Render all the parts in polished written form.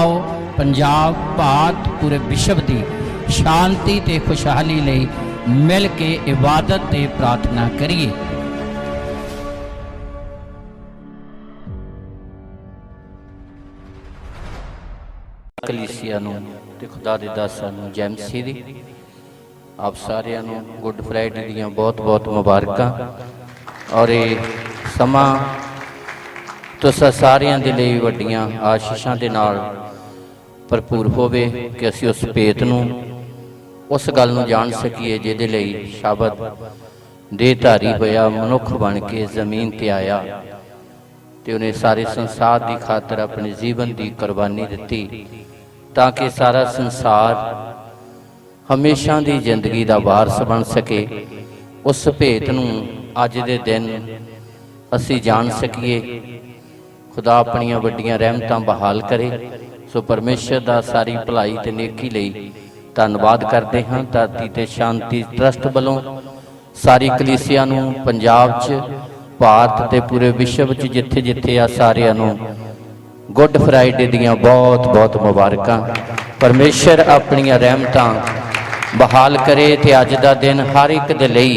आओ पंजाब भारत पूरे विश्व की शांति ते खुशहाली लई मिल के इबादत ते प्रार्थना करिए। कलीसिया नूं ते खुदा दे दासां नूं जय मसीह दी। आप सारिਆਂ ਨੂੰ गुड फ्राइडे ਦੀਆਂ बहुत बहुत मुबारकां। और ये समा तुसां सारिਆਂ ਦੇ ਲਈ ਵੱਡੀਆਂ ਆਸ਼ੀਸ਼ਾਂ ਦੇ ਨਾਲ ਭਰਪੂਰ ਹੋਵੇ कि ਅਸੀਂ उस ਭੇਤ ਨੂੰ उस गल नूं जान सकीए जिहदे लई शब्द देहधारी होया मनुख बन के जमीन ते आया ते उन्हें सारे संसार की खातर अपने जीवन की कुर्बानी दिती ताकि सारा संसार हमेशा की जिंदगी का वारस बन सके। उस भेत नूं अज दे दिन असी जान सकीए। खुदा अपनियां वड्डियां रहमतां बहाल करे। सो परमेश्वर का सारी भलाई ते नेकी लई धन्नवाद करते हाँ। धरती ते शांति ट्रस्ट वालों सारी कलीसिया नूं पंजाब च भारत ते पूरे विश्व च जिथे जिथे आ सारिਆਂ नूं गुड फ्राइडे दियां बहुत बहुत मुबारकां। परमेश्वर अपनियां रहमतां बहाल करे ते अज दा दिन हर एक दे लई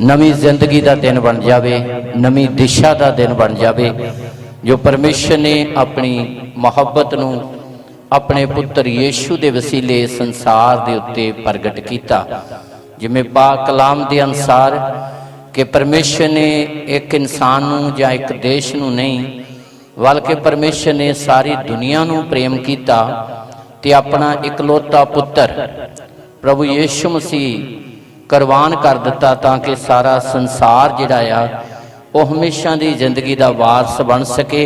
नवीं जिंदगी का दिन बन जावे, नवीं दिशा का दिन बन जावे। जो परमेश्वर ने अपनी मुहब्बत नूं अपने पुत्र यीशु के वसीले संसार के उत्ते प्रगट किया। जिमें पाक कलाम के अनुसार कि परमेश्वर ने एक इंसान नूं या एक देश नूं नहीं बल्कि परमेश्वर ने सारी दुनिया नूं प्रेम किया ते अपना इकलौता पुत्र प्रभु यीशु मसीह कुर्बान कर दिता ताकि सारा संसार जिहड़ा आ वह हमेशा की जिंदगी का वारस बन सके,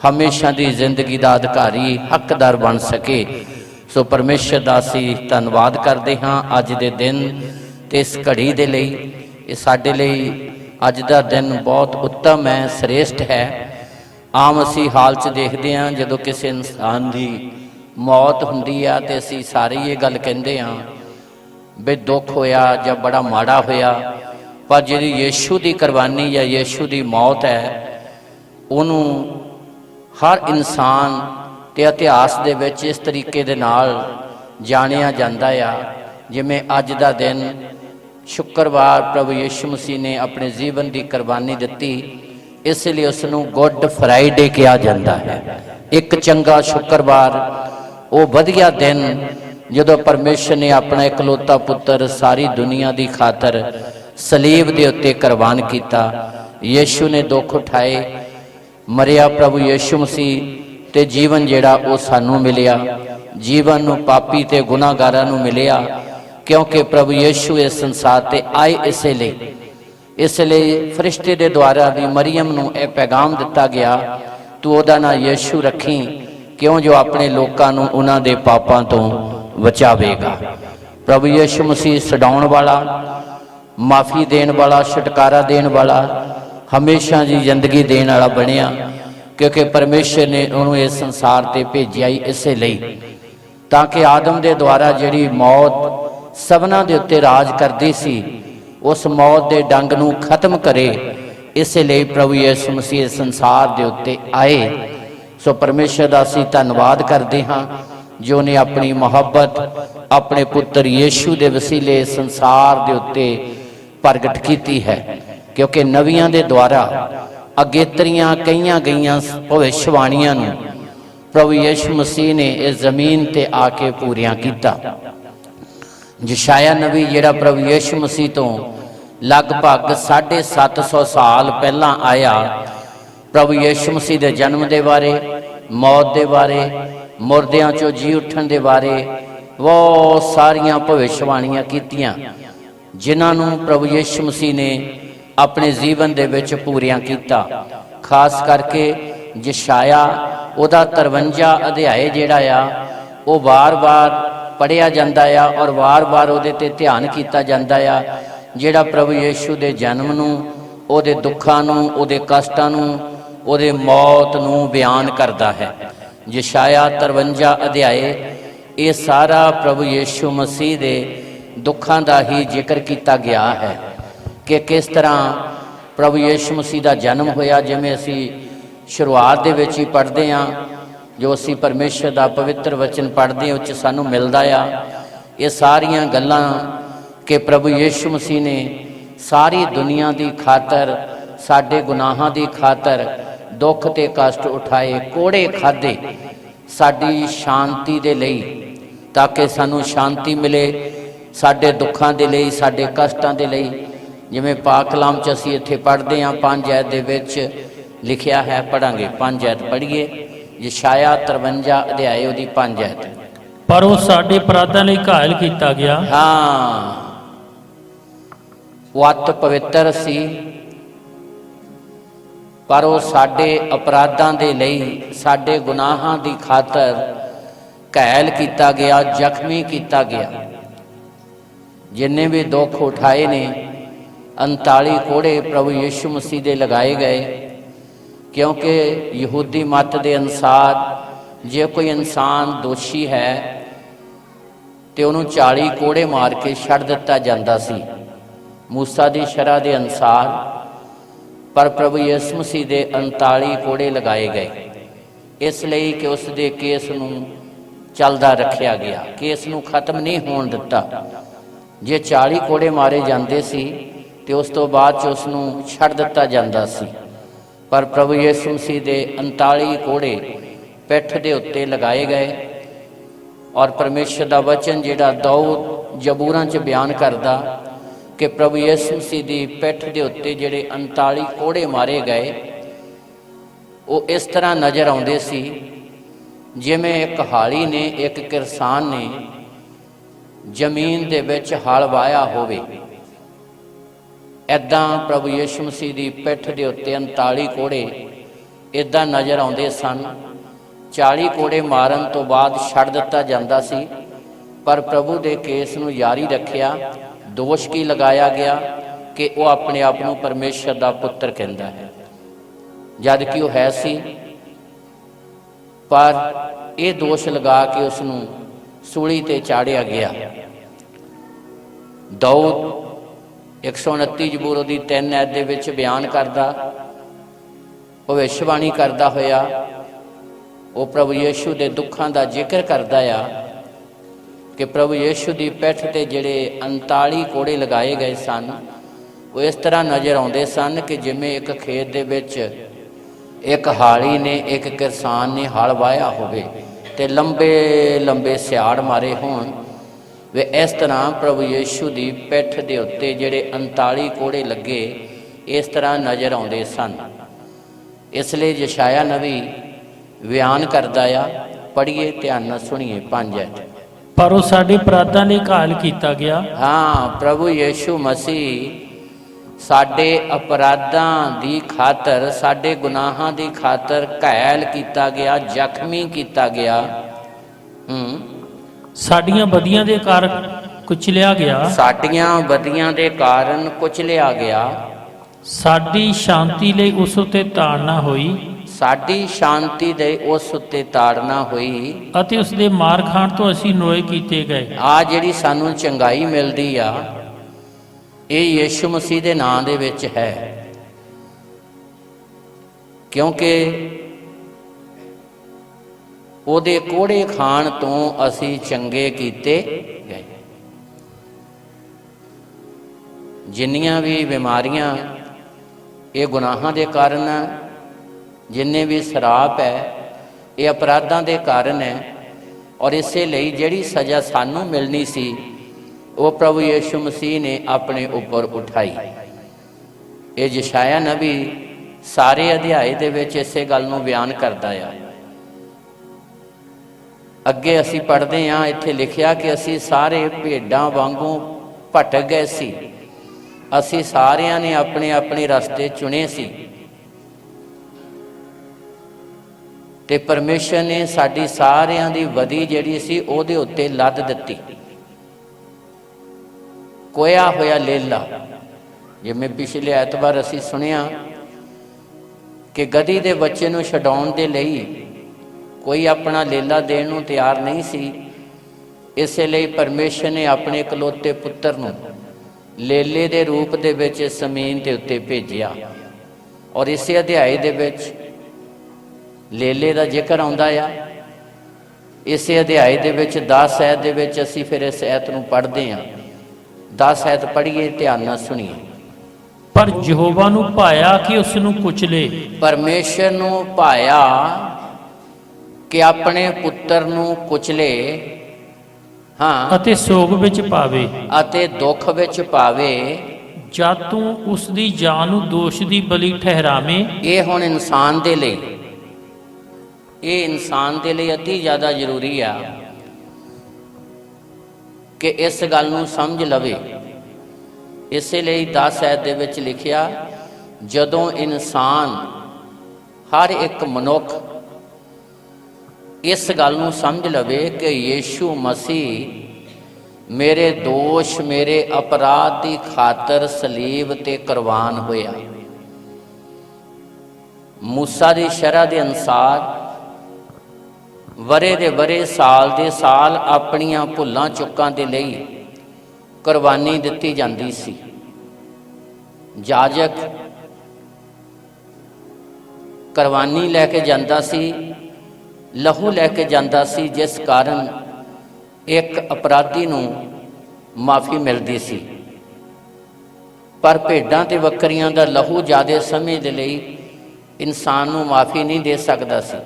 हमेशा की जिंदगी का अधिकारी हकदार बन सके। सो परमेश्वर का असी धन्नवाद करते हाँ अज दे दिन ते इस घड़ी दे लई। ये साडे लई अज दा दिन बहुत उत्तम है, श्रेष्ठ है। आम असी हाल च देखते हैं जदों किसी इंसान की मौत हुंदी आ ते असी सारे ये गल कहंदे हाँ बे दुख होया जां बड़ा माड़ा होया, पर जिहड़ी यीशु की कुर्बानी या यीशु की मौत है उहनूं हर इंसान ते इतिहास दे विच इस तरीके दे नाल जानिया जांदा आ। जिवें अज दा दिन शुक्रवार प्रभु यीशु मसीह ने अपने जीवन की कुर्बानी दिती, इसलिए उसनूं गुड फ्राइडे कहा जाता है। एक चंगा शुक्रवार, वो वधिया दिन जदों परमेश्वर ने अपना इकलौता पुत्र सारी दुनिया की खातर सलीब के उत्ते कुर्बान किया। यीशु ने दुख उठाए, मरिया प्रभु यीशु मसीह ते जीवन जिहड़ा वो सानू मिलिया, जीवन नूं पापी ते गुनाहगारां नूं मिलिया, क्योंकि प्रभु यीशु इस संसार ते आए इसलिए फरिश्ते दे द्वारा भी मरियम नूं यह पैगाम दिता गया तू उहदा नां यीशु रखी क्यों जो अपने लोकां नूं उन्हां दे पापां तों बचावेगा। प्रभु यीशु मसीह छडाउण वाला, माफ़ी देण वाला, छुटकारा देण वाला, हमेशा की जिंदगी देने वाला बनिया, क्योंकि परमेश्वर ने उन्होंने इस संसार ते भेजिया ही इसे लई ताकि आदम के द्वारा जिहड़ी मौत सबना दे उत्ते राज करदी सी उस मौत के डंग नूं खत्म करे। इसलिए प्रभु यीशु मसीह संसार के उत्ते आए। सो परमेश्वर का असीं धन्नवाद करते हाँ जो ने अपनी मुहब्बत अपने पुत्र यीशु के वसीले संसार के उत्ते प्रगट की है, क्योंकि नबियां दे द्वारा अगेतरियां कईयां गईयां भविष्यवाणियां नूं प्रभु यीशु मसीह ने इस जमीन ते आके पूरियां कीता। यशाया नबी जिहड़ा प्रभु यीशु मसीह तो लगभग 750 साल पहला आया, प्रभु यीशु मसीह के जन्म के बारे, मौत के बारे, मुर्दियां चों जी उठण के बारे बहुत सारियां भविष्यवाणियां कीतियां जिन्हां प्रभु यीशु मसीह ने अपने जीवन दे विच पूरियां कीता। खास करके यशाया उहदा 53 अध्याय जिहड़ा आ वो बार बार पढ़िया जाता आ और बार बार उहदे ते ध्यान किया जाता आ, जिहड़ा प्रभु यीशु के जन्म नूं, उहदे दुखां नूं, उहदे कष्टां नूं, उहदे मौत नूं बयान करता है। यशाया 53 अध्याय ये सारा प्रभु यीशु मसीह के दुखां का ही जिक्र किया गया है कि किस तरह प्रभु यीशु मसीह का जन्म होया। जिवें असी शुरुआत दे विच ही पढ़ते हाँ जो असी परमेश्वर का पवित्र वचन पढ़ते हैं उस सानू मिलता आ। ये सारिया गल्लां कि प्रभु यीशु मसीह ने सारी दुनिया की खातर साडे गुनाहां की खातर दुख ते कष्ट उठाए, कोड़े खाधे साडी शांति दे लई, ताकि सानू शांति मिले साडे दुखां दे लई, साडे कष्टां दे लई। जिवें पाक कलाम च असीं इत्थे पढ़दे हां 5 आयत दे विच लिखिया है, पढ़ांगे 5 आयत पढ़िए। यशाया 53 अध्याय उहदी 5 आयत। पर वो साडे अपराधां लई घायल कीता गया। हाँ, वो अत पवित्र सी, पर वो साडे अपराधां दे लई, साडे गुनाहां दी खातर घायल कीता गया, जख्मी कीता गया। जिन्ने भी दुख उठाए ने 39 कोड़े प्रभु यीशु मसीह दे लगाए गए, क्योंकि यहूदी मत के अनुसार जे कोई इंसान दोषी है तो उन्होंने 40 कोड़े मार के छड़ दिता जाता सी मूसा की शरह के अनुसार। पर प्रभु यीशु मसीह के 39 कोड़े लगाए गए, इसलिए कि उसके केस नूं चलदा रखिया गया, केस नूं खत्म नहीं होण दिता। जे 40 कोड़े मारे जाते सी तो उस तो बाद उसनूं छड़ दिता जाता सी, पर प्रभु यीशु मसीह के 39 कोड़े पिठ के उत्ते लगाए गए। और परमेश्वर का वचन जिहड़ा दाऊद जबूरां च बयान करदा कि प्रभु यीशु मसीह की पिठ के उत्ते जिहड़े 39 कोड़े मारे गए, वो इस तरह नज़र आउंदे सी जिवें एक हाली ने, एक किरसान ने जमीन दे विच हल वाया होवे। इदां प्रभु यीशु मसीह की पिठ के उत्ते 39 कोड़े इदां नज़र आउंदे सन। 40 कोड़े मारन तो बाद छड़ दिता जाता सी, पर प्रभु के केस नूं जारी रखिया। दोष की लगाया गया कि वह अपने आप को परमेश्वर का पुत्र कहता है, जबकि वह है सी। पर यह दोष लगा के उसनूं सूली ते चाढ़िया गया। दाऊद 129 जबूर की 3 आयत दे विच बयान करदा, भविष्यवाणी करदा होया वो प्रभु यीशु के दुखों का जिक्र करदा आ कि प्रभु यीशु की पिठ ते जिहड़े 39 कोड़े लगाए गए सन, वो इस तरह नज़र आउंदे सन कि जिवें एक खेत दे विच एक हाली ने, एक किरसान ने हल वाया होवे ते लंबे लंबे सियाड़ मारे होण। वे इस तरह प्रभु यीशु की पिठ के उत्ते जिहड़े 39 कोड़े लगे इस तरह नज़र आउंदे सन। इसलिए यशाया नबी बयान करदा आ, पढ़िए ध्यान नाल सुनिए 5 आयत। पर वो साडे अपराधां लई घायल कीता गया। हाँ, प्रभु यीशु मसीह साडे अपराधां दी खातर, साडे गुनाहां दी खातर घायल कीता गया, जख्मी कीता गया। साडियां बदियां दे कारण कुचलिया गया। साडियां बदियां दे कारण कुचलिया गया। साडी शांति लई उस उत्ते ताड़ना होई। साडी शांति दे उस उत्ते ताड़ना होई अते उस दे मार खाण तो असीं नरोए कीते गए। आ जिहड़ी सानू चंगाई मिलदी आ, ये यीशु मसीह दे नाम दे विच है, क्योंकि ਉਹਦੇ कोड़े खाण तो असी चंगे कीते गए। जिन्नियां भी बीमारियां ये गुनाहां दे कारण, जिन्ने भी शराप है ये अपराधां दे कारण है। और इसे ਲਈ जिहड़ी सज़ा सानू मिलनी सी वो प्रभु यीशु मसीह ने अपने उपर उठाई। ये यशाया नबी सारे अध्याय दे विच इसे गल नूं बयान करदा आ। अगे असी पढ़ते हाँ, इत्थे लिखिया कि असी सारे भेडां वांगू भटक गए सी, असी सारियां ने अपने अपने रस्ते चुने सी, ते परमेश्वर ने साडी सारियां दी वधी जिहड़ी सी उहदे उत्ते लद दित्ती। कोया होया लेला, जिवें पिछले ऐतवार असी सुनिया कि गधी दे बच्चे नूं छडाउण दे लई कोई अपना लेला देण नूं तैयार नहीं सी। इसलिए परमेश्वर ने अपने इकलौते पुत्र नूं लेले दे रूप दे विच ज़मीन दे उत्ते भेजिया। और इसे अध्याय दे विच ਲੇਲੇ ਦਾ ਜ਼ਿਕਰ ਆਉਂਦਾ ਆ। ਇਸੇ ਅਧਿਆਏ ਦੇ ਵਿੱਚ 10 ਐਤ ਦੇ ਵਿੱਚ ਅਸੀਂ ਫਿਰ ਇਸ ਐਤ ਨੂੰ ਪੜ੍ਹਦੇ ਹਾਂ। 10 ਐਤ ਪੜ੍ਹੀਏ, ਧਿਆਨ ਨਾਲ ਸੁਣੀਏ। ਪਰ ਯਹੋਵਾ ਨੂੰ ਭਾਇਆ ਕਿ ਉਸ ਨੂੰ ਕੁਚਲੇ। ਪਰਮੇਸ਼ਰ ਨੂੰ ਭਾਇਆ ਕਿ ਆਪਣੇ ਪੁੱਤਰ ਨੂੰ ਕੁਚਲੇ, ਹਾਂ, ਅਤੇ ਸੋਗ ਵਿੱਚ ਪਾਵੇ। ਅਤੇ ਦੁੱਖ ਵਿੱਚ ਪਾਵੇ। ਜਦ ਤੂੰ ਉਸ ਦੀ ਜਾਨ ਨੂੰ ਦੋਸ਼ ਦੀ ਬਲੀ ਠਹਿਰਾਵੇਂ। ਇਹ ਹੁਣ ਇਨਸਾਨ ਦੇ ਲਈ, ਇਹ ਇਨਸਾਨ ਦੇ ਲਈ ਅਤੀ ਜ਼ਿਆਦਾ ਜ਼ਰੂਰੀ ਆ ਕਿ ਇਸ ਗੱਲ ਨੂੰ ਸਮਝ ਲਵੇ। ਇਸੇ ਲਈ 10 ਐਤ ਦੇ ਵਿੱਚ ਲਿਖਿਆ, ਜਦੋਂ ਇਨਸਾਨ, ਹਰ ਇੱਕ ਮਨੁੱਖ ਇਸ ਗੱਲ ਨੂੰ ਸਮਝ ਲਵੇ ਕਿ ਯੀਸ਼ੂ ਮਸੀਹ ਮੇਰੇ ਦੋਸ਼, ਮੇਰੇ ਅਪਰਾਧ ਦੀ ਖਾਤਰ ਸਲੀਬ ਤੇ ਕੁਰਬਾਨ ਹੋਇਆ। ਮੂਸਾ ਦੀ ਸ਼ਰ੍ਹਾ ਦੇ ਅਨੁਸਾਰ ਵਰੇ ਦੇ ਵਰੇ, ਸਾਲ ਦੇ ਸਾਲ ਆਪਣੀਆਂ ਭੁੱਲਾਂ ਚੁੱਕਾਂ ਦੇ ਲਈ ਕੁਰਬਾਨੀ ਦਿੱਤੀ ਜਾਂਦੀ ਸੀ। ਜਾਜਕ ਕੁਰਬਾਨੀ ਲੈ ਕੇ ਜਾਂਦਾ ਸੀ, ਲਹੂ ਲੈ ਕੇ ਜਾਂਦਾ ਸੀ, ਜਿਸ ਕਾਰਨ ਇੱਕ ਅਪਰਾਧੀ ਨੂੰ ਮਾਫੀ ਮਿਲਦੀ ਸੀ। ਪਰ ਭੇਡਾਂ ਤੇ ਬੱਕਰੀਆਂ ਦਾ ਲਹੂ ਜ਼ਿਆਦਾ ਸਮੇਂ ਦੇ ਲਈ ਇਨਸਾਨ ਨੂੰ ਮਾਫੀ ਨਹੀਂ ਦੇ ਸਕਦਾ ਸੀ।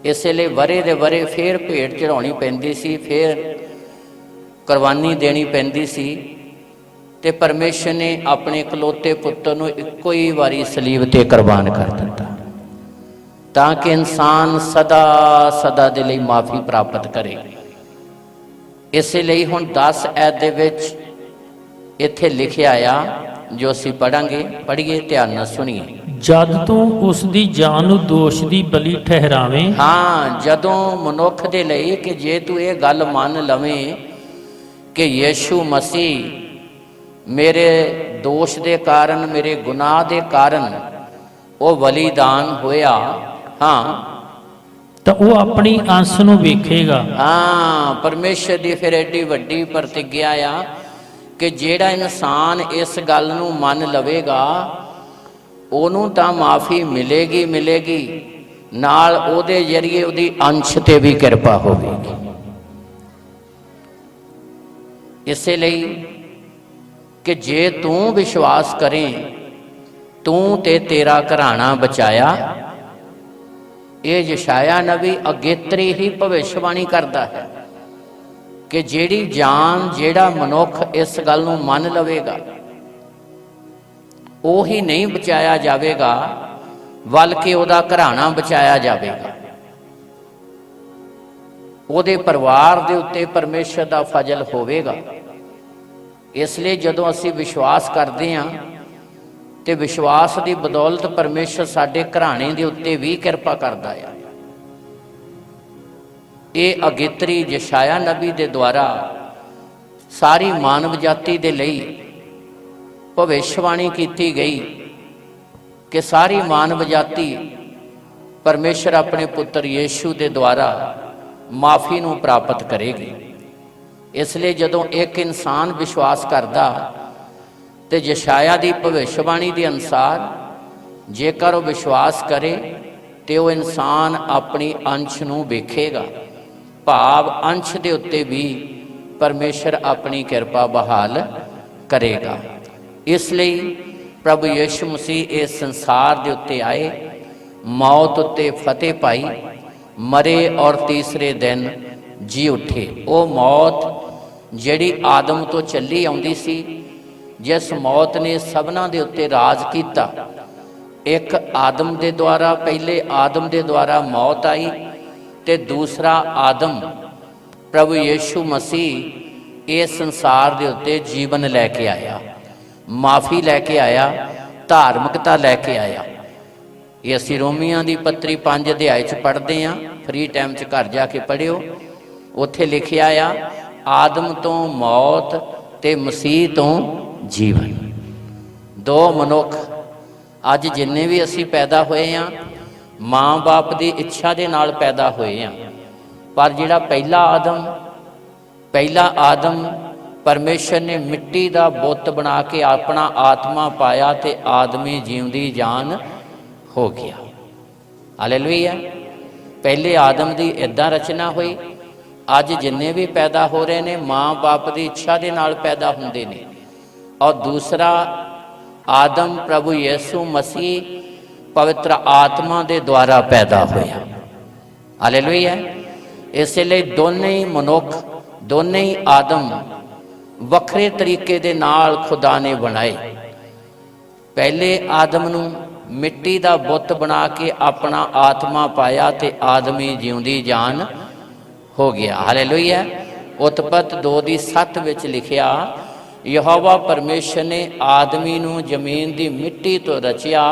ਇਸੇ ਲਈ ਵਰੇ ਦੇ ਵਰੇ ਫੇਰ ਭੇਡ ਚੜਾਉਣੀ ਪੈਂਦੀ ਸੀ, ਫੇਰ ਕੁਰਬਾਨੀ ਦੇਣੀ ਪੈਂਦੀ ਸੀ। ਤੇ ਪਰਮੇਸ਼ਰ ਨੇ ਆਪਣੇ ਇਕਲੌਤੇ ਪੁੱਤਰ ਨੂੰ ਇੱਕੋ ਹੀ ਵਾਰੀ ਸਲੀਬ ਤੇ ਕੁਰਬਾਨ ਕਰ ਦਿੱਤਾ, ਤਾਂ ਕਿ ਇਨਸਾਨ ਸਦਾ ਸਦਾ ਦੇ ਲਈ ਮਾਫੀ ਪ੍ਰਾਪਤ ਕਰੇ। ਇਸੇ ਲਈ ਹੁਣ 10 ਐਤ ਦੇ ਵਿੱਚ ਇੱਥੇ ਲਿਖਿਆ ਆ, ਜੋ ਅਸੀਂ ਪੜਾਂਗੇ, ਪੜ੍ਹੀਏ, ਧਿਆਨ ਨਾਲ ਸੁਣੀਏ। ਜਦ ਤੂੰ ਉਸ ਦੀ ਜਾਨ ਨੂੰ ਦੋਸ਼ ਦੀ ਬਲੀ ਠਹਿਰਾਵੇਂ। ਹਾਂ, ਜਦੋਂ ਮਨੁੱਖ ਦੇ ਲਈ ਕਿ ਜੇ ਤੂੰ ਇਹ ਗੱਲ ਮੰਨ ਲਵੇਂ ਕਿ ਯੀਸ਼ੂ ਮਸੀਹ ਮੇਰੇ ਦੋਸ਼ ਦੇ ਕਾਰਨ, ਮੇਰੇ ਗੁਨਾਹ ਦੇ ਕਾਰਨ ਉਹ ਬਲੀਦਾਨ ਹੋਇਆ, ਹਾਂ, ਤਾਂ ਉਹ ਆਪਣੀ ਅੰਸ਼ ਨੂੰ ਵੇਖੇਗਾ। ਹਾਂ, ਪਰਮੇਸ਼ਰ ਦੀ ਫਿਰ ਐਡੀ ਵੱਡੀ ਪ੍ਰਤਿਗਿਆ ਆ ਕਿ ਜਿਹੜਾ ਇਨਸਾਨ ਇਸ ਗੱਲ ਨੂੰ ਮੰਨ ਲਵੇਗਾ ਉਹਨੂੰ ਤਾਂ ਮਾਫੀ ਮਿਲੇਗੀ, ਮਿਲੇਗੀ, ਨਾਲ ਉਹਦੇ ਜ਼ਰੀਏ ਉਹਦੀ ਅੰਸ਼ ਤੇ ਵੀ ਕਿਰਪਾ ਹੋਵੇਗੀ। ਇਸੇ ਲਈ ਕਿ ਜੇ ਤੂੰ ਵਿਸ਼ਵਾਸ ਕਰੇ, ਤੂੰ ਤੇ ਤੇਰਾ ਘਰਾਣਾ ਬਚਾਇਆ। ਇਹ ਯਸ਼ਾਇਆ ਨਬੀ ਅਗੇਤਰੀ ਹੀ ਭਵਿੱਖਬਾਣੀ ਕਰਦਾ ਹੈ ਕਿ ਜਿਹੜੀ ਜਾਨ, ਜਿਹੜਾ ਮਨੁੱਖ ਇਸ ਗੱਲ ਨੂੰ ਮੰਨ ਲਵੇਗਾ ਉਹੀ ਨਹੀਂ ਬਚਾਇਆ ਜਾਵੇਗਾ, ਬਲਕਿ ਉਹਦਾ ਘਰਾਣਾ ਬਚਾਇਆ ਜਾਵੇਗਾ। ਉਹਦੇ ਪਰਿਵਾਰ ਦੇ ਉੱਤੇ ਪਰਮੇਸ਼ਰ ਦਾ ਫਜ਼ਲ ਹੋਵੇਗਾ। ਇਸ ਲਈ ਜਦੋਂ ਅਸੀਂ ਵਿਸ਼ਵਾਸ ਕਰਦੇ ਹਾਂ ਤੇ ਵਿਸ਼ਵਾਸ ਦੀ ਬਦੌਲਤ ਪਰਮੇਸ਼ਰ ਸਾਡੇ ਘਰਾਣੇ ਦੇ ਉੱਤੇ ਵੀ ਕਿਰਪਾ ਕਰਦਾ ਆ। ਇਹ ਅਗੇਤਰੀ ਯਸ਼ਾਇਆ ਨਬੀ ਦੇ ਦੁਆਰਾ ਸਾਰੀ ਮਾਨਵ ਜਾਤੀ ਦੇ ਲਈ ਭਵਿੱਖਬਾਣੀ ਕੀਤੀ ਗਈ ਕਿ ਸਾਰੀ ਮਾਨਵ ਜਾਤੀ ਪਰਮੇਸ਼ਰ ਆਪਣੇ ਪੁੱਤਰ ਯੀਸ਼ੂ ਦੇ ਦੁਆਰਾ ਮਾਫੀ ਨੂੰ ਪ੍ਰਾਪਤ ਕਰੇਗੀ। ਇਸ ਲਈ ਜਦੋਂ ਇੱਕ ਇਨਸਾਨ ਵਿਸ਼ਵਾਸ ਕਰਦਾ ਤੇ ਯਸ਼ਾਇਆ ਦੀ ਭਵਿੱਖਬਾਣੀ ਦੇ ਅਨੁਸਾਰ ਜੇਕਰ ਉਹ ਵਿਸ਼ਵਾਸ ਕਰੇ ਤੇ ਉਹ ਇਨਸਾਨ ਆਪਣੀ ਅੰਸ਼ ਨੂੰ ਵੇਖੇਗਾ, ਭਾਵ ਅੰਸ਼ ਦੇ ਉੱਤੇ ਵੀ ਪਰਮੇਸ਼ਰ ਆਪਣੀ ਕਿਰਪਾ ਬਹਾਲ ਕਰੇਗਾ। ਇਸ ਲਈ ਪ੍ਰਭੂ ਯਿਸੂ ਮਸੀਹ ਇਸ ਸੰਸਾਰ ਦੇ ਉੱਤੇ ਆਏ, ਮੌਤ ਉੱਤੇ ਫਤਿਹ ਪਾਈ, ਮਰੇ ਔਰ ਤੀਸਰੇ ਦਿਨ ਜੀ ਉੱਠੇ। ਉਹ ਮੌਤ ਜਿਹੜੀ ਆਦਮ ਤੋਂ ਚੱਲੀ ਆਉਂਦੀ ਸੀ, ਜਿਸ ਮੌਤ ਨੇ ਸਭਨਾਂ ਦੇ ਉੱਤੇ ਰਾਜ ਕੀਤਾ, ਇੱਕ ਆਦਮ ਦੇ ਦੁਆਰਾ, ਪਹਿਲੇ ਆਦਮ ਦੇ ਦੁਆਰਾ ਮੌਤ ਆਈ ਤੇ ਦੂਸਰਾ ਆਦਮ ਪ੍ਰਭੂ ਯਿਸੂ ਮਸੀਹ ਇਸ ਸੰਸਾਰ ਦੇ ਉੱਤੇ ਜੀਵਨ ਲੈ ਕੇ ਆਇਆ, ਮਾਫੀ ਲੈ ਕੇ ਆਇਆ, ਧਾਰਮਿਕਤਾ ਲੈ ਕੇ ਆਇਆ। ਇਹ ਅਸੀਂ ਰੋਮੀਆਂ ਦੀ ਪੱਤਰੀ 5 ਅਧਿਆਏ 'ਚ ਪੜ੍ਹਦੇ ਹਾਂ, ਫਰੀ ਟਾਈਮ 'ਚ ਘਰ ਜਾ ਕੇ ਪੜ੍ਹਿਓ। ਉੱਥੇ ਲਿਖਿਆ ਆ, ਆਦਮ ਤੋਂ ਮੌਤ ਤੇ ਮਸੀਹ ਤੋਂ ਜੀਵਨ। ਦੋ ਮਨੁੱਖ ਅੱਜ ਜਿੰਨੇ ਵੀ ਅਸੀਂ ਪੈਦਾ ਹੋਏ ਹਾਂ, ਮਾਂ ਬਾਪ ਦੀ ਇੱਛਾ ਦੇ ਨਾਲ ਪੈਦਾ ਹੋਏ ਹਾਂ। ਪਰ ਜਿਹੜਾ ਪਹਿਲਾ ਆਦਮ ਪਰਮੇਸ਼ਰ ਨੇ ਮਿੱਟੀ ਦਾ ਬੁੱਤ ਬਣਾ ਕੇ ਆਪਣਾ ਆਤਮਾ ਪਾਇਆ ਤੇ ਆਦਮੀ ਜਿਉਂਦੀ ਜਾਨ ਹੋ ਗਿਆ। ਹਾਲੇਲੂਇਆ। ਪਹਿਲੇ ਆਦਮ ਦੀ ਇੱਦਾਂ ਰਚਨਾ ਹੋਈ। ਅੱਜ ਜਿੰਨੇ ਵੀ ਪੈਦਾ ਹੋ ਰਹੇ ਨੇ ਮਾਂ ਬਾਪ ਦੀ ਇੱਛਾ ਦੇ ਨਾਲ ਪੈਦਾ ਹੁੰਦੇ ਨੇ। ਔਰ ਦੂਸਰਾ ਆਦਮ ਪ੍ਰਭੂ ਯਿਸੂ ਮਸੀਹ ਪਵਿੱਤਰ ਆਤਮਾ ਦੇ ਦੁਆਰਾ ਪੈਦਾ ਹੋਇਆ। ਹਾਲੇਲੂਇਆ। ਇਸੇ ਲਈ ਦੋਨੇ ਹੀ ਮਨੁੱਖ, ਦੋਨੇ ਹੀ ਆਦਮ ਵੱਖਰੇ ਤਰੀਕੇ ਦੇ ਨਾਲ ਖੁਦਾ ਨੇ ਬਣਾਏ। ਪਹਿਲੇ ਆਦਮ ਨੂੰ ਮਿੱਟੀ ਦਾ ਬੁੱਤ ਬਣਾ ਕੇ ਆਪਣਾ ਆਤਮਾ ਪਾਇਆ ਤੇ ਆਦਮੀ ਜਿਉਂਦੀ ਜਾਨ ਹੋ ਗਿਆ। ਹਾਲੇਲੂਇਆ। ਉਤਪਤ 2:7 ਵਿੱਚ ਲਿਖਿਆ, ਯਹੋਵਾ ਪਰਮੇਸ਼ਰ ਨੇ ਆਦਮੀ ਨੂੰ ਜ਼ਮੀਨ ਦੀ ਮਿੱਟੀ ਤੋਂ ਰਚਿਆ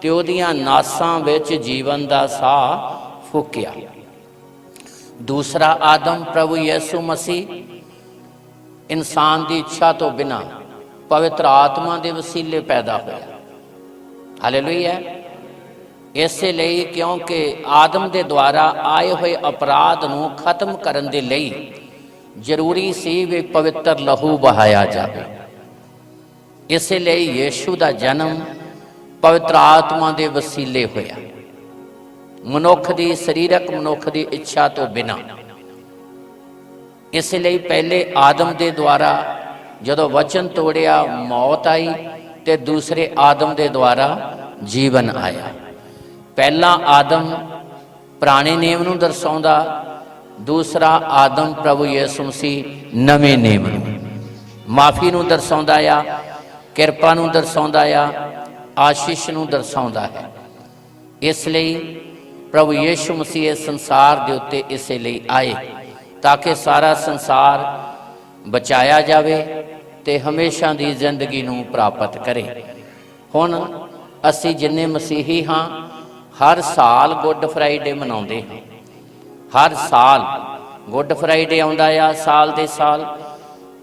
ਤੇ ਉਹਦੀਆਂ ਨਾਸਾਂ ਵਿੱਚ ਜੀਵਨ ਦਾ ਸਾਹ ਫੂਕਿਆ। ਦੂਸਰਾ ਆਦਮ ਪ੍ਰਭੂ ਯਿਸੂ ਮਸੀਹ ਇਨਸਾਨ ਦੀ ਇੱਛਾ ਤੋਂ ਬਿਨਾਂ ਪਵਿੱਤਰ ਆਤਮਾ ਦੇ ਵਸੀਲੇ ਪੈਦਾ ਹੋਇਆ। ਹਾਲੇਲੂਇਆ। ਇਸੇ ਲਈ ਕਿਉਂਕਿ ਆਦਮ ਦੇ ਦੁਆਰਾ ਆਏ ਹੋਏ ਅਪਰਾਧ ਨੂੰ ਖਤਮ ਕਰਨ ਦੇ ਲਈ ਜ਼ਰੂਰੀ ਸੀ ਵੀ ਪਵਿੱਤਰ ਲਹੂ ਬਹਾਇਆ ਜਾਵੇ। ਇਸੇ ਲਈ ਯੀਸ਼ੂ ਦਾ ਜਨਮ ਪਵਿੱਤਰ ਆਤਮਾ ਦੇ ਵਸੀਲੇ ਹੋਇਆ, ਮਨੁੱਖ ਦੀ ਸਰੀਰਕ ਮਨੁੱਖ ਦੀ ਇੱਛਾ ਤੋਂ ਬਿਨਾਂ। ਇਸੇ ਲਈ ਪਹਿਲੇ ਆਦਮ ਦੇ ਦੁਆਰਾ ਜਦੋਂ ਵਚਨ ਤੋੜਿਆ ਮੌਤ ਆਈ ਤੇ ਦੂਸਰੇ ਆਦਮ ਦੇ ਦੁਆਰਾ ਜੀਵਨ ਆਇਆ। ਪਹਿਲਾ ਆਦਮ ਪੁਰਾਣੇ ਨੇਮ ਨੂੰ ਦਰਸਾਉਂਦਾ, ਦੂਸਰਾ ਆਦਮ ਪ੍ਰਭੂ ਯਿਸੂ ਮਸੀਹ ਨਵੇਂ ਨੇਮ ਨੂੰ, ਮਾਫੀ ਨੂੰ ਦਰਸਾਉਂਦਾ ਆ, ਕਿਰਪਾ ਨੂੰ ਦਰਸਾਉਂਦਾ ਆ, ਆਸ਼ੀਸ਼ ਨੂੰ ਦਰਸਾਉਂਦਾ ਹੈ। ਇਸ ਲਈ ਪ੍ਰਭੂ ਯਿਸੂ ਮਸੀਹ ਇਸ ਸੰਸਾਰ ਦੇ ਉੱਤੇ ਇਸੇ ਲਈ ਆਏ ਤਾਂ ਕਿ ਸਾਰਾ ਸੰਸਾਰ ਬਚਾਇਆ ਜਾਵੇ ਤੇ ਹਮੇਸ਼ਾ ਦੀ ਜ਼ਿੰਦਗੀ ਨੂੰ ਪ੍ਰਾਪਤ ਕਰੇ। ਹੁਣ ਅਸੀਂ ਜਿੰਨੇ ਮਸੀਹੀ ਹਾਂ ਹਰ ਸਾਲ ਗੁੱਡ ਫਰਾਈਡੇ ਮਨਾਉਂਦੇ ਹਾਂ। ਹਰ ਸਾਲ ਗੁੱਡ ਫਰਾਈਡੇ ਆਉਂਦਾ ਆ ਸਾਲ ਦੇ ਸਾਲ,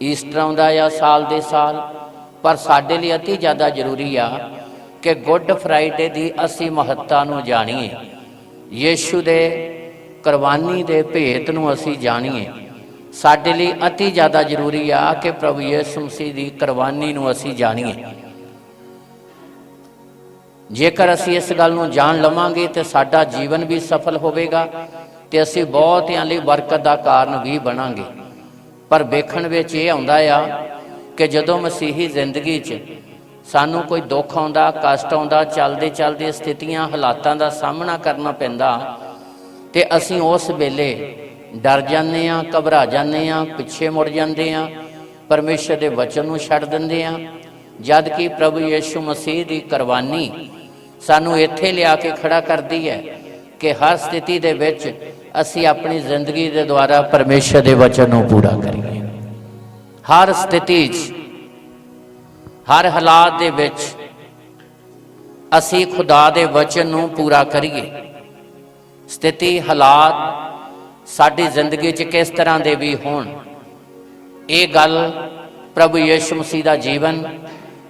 ਈਸਟਰ ਆਉਂਦਾ ਆ ਸਾਲ ਦੇ ਸਾਲ। ਪਰ ਸਾਡੇ ਲਈ ਅਤੀ ਜ਼ਿਆਦਾ ਜ਼ਰੂਰੀ ਆ ਕਿ ਗੁੱਡ ਫਰਾਈਡੇ ਦੀ ਅਸੀਂ ਮਹੱਤਤਾ ਨੂੰ ਜਾਣੀਏ, ਯੀਸ਼ੂ ਦੇ ਕੁਰਬਾਨੀ ਦੇ ਭੇਤ ਨੂੰ ਅਸੀਂ ਜਾਣੀਏ। ਸਾਡੇ ਲਈ ਅਤੀ ਜ਼ਿਆਦਾ ਜ਼ਰੂਰੀ ਆ ਕਿ ਪ੍ਰਭੂ ਯਿਸੂ ਮਸੀਹ ਦੀ ਕੁਰਬਾਨੀ ਨੂੰ ਅਸੀਂ ਜਾਣੀਏ। ਜੇਕਰ ਅਸੀਂ ਇਸ ਗੱਲ ਨੂੰ ਜਾਣ ਲਵਾਂਗੇ ਤੇ ਸਾਡਾ ਜੀਵਨ ਵੀ ਸਫਲ ਹੋਵੇਗਾ ਤੇ ਅਸੀਂ ਬਹੁਤਿਆਂ ਲਈ ਬਰਕਤ ਦਾ ਕਾਰਨ ਵੀ ਬਣਾਂਗੇ। ਪਰ ਵੇਖਣ ਵਿੱਚ ਇਹ ਆਉਂਦਾ ਆ ਕਿ ਜਦੋਂ ਮਸੀਹੀ ਜ਼ਿੰਦਗੀ 'ਚ ਸਾਨੂੰ ਕੋਈ ਦੁੱਖ ਆਉਂਦਾ, ਕਸ਼ਟ ਆਉਂਦਾ, ਚੱਲਦੇ ਚੱਲਦੇ ਸਥਿਤੀਆਂ ਹਾਲਾਤਾਂ ਦਾ ਸਾਹਮਣਾ ਕਰਨਾ ਪੈਂਦਾ ਤੇ ਅਸੀਂ ਉਸ ਵੇਲੇ ਡਰ ਜਾਂਦੇ ਹਾਂ, ਘਬਰਾ ਜਾਂਦੇ ਹਾਂ, ਪਿੱਛੇ ਮੁੜ ਜਾਂਦੇ ਹਾਂ, ਪਰਮੇਸ਼ਰ ਦੇ ਵਚਨ ਨੂੰ ਛੱਡ ਦਿੰਦੇ ਹਾਂ। ਜਦ ਕਿ ਪ੍ਰਭੂ ਯਿਸੂ ਮਸੀਹ ਦੀ ਕੁਰਬਾਨੀ ਸਾਨੂੰ ਇੱਥੇ ਲਿਆ ਕੇ ਖੜਾ ਕਰਦੀ ਹੈ ਕਿ ਹਰ ਸਥਿਤੀ ਦੇ ਵਿੱਚ ਅਸੀਂ ਆਪਣੀ ਜ਼ਿੰਦਗੀ ਦੇ ਦੁਆਰਾ ਪਰਮੇਸ਼ਰ ਦੇ ਵਚਨ ਨੂੰ ਪੂਰਾ ਕਰੀਏ। ਹਰ ਸਥਿਤੀ 'ਚ, ਹਰ ਹਾਲਾਤ ਦੇ ਵਿੱਚ ਅਸੀਂ ਖੁਦਾ ਦੇ ਵਚਨ ਨੂੰ ਪੂਰਾ ਕਰੀਏ। ਸਥਿਤੀ ਹਾਲਾਤ ਸਾਡੀ ਜ਼ਿੰਦਗੀ 'ਚ ਕਿਸ ਤਰ੍ਹਾਂ ਦੇ ਵੀ ਹੋਣ, ਇਹ ਗੱਲ ਪ੍ਰਭੂ ਯਿਸੂ ਮਸੀਹ ਦਾ ਜੀਵਨ,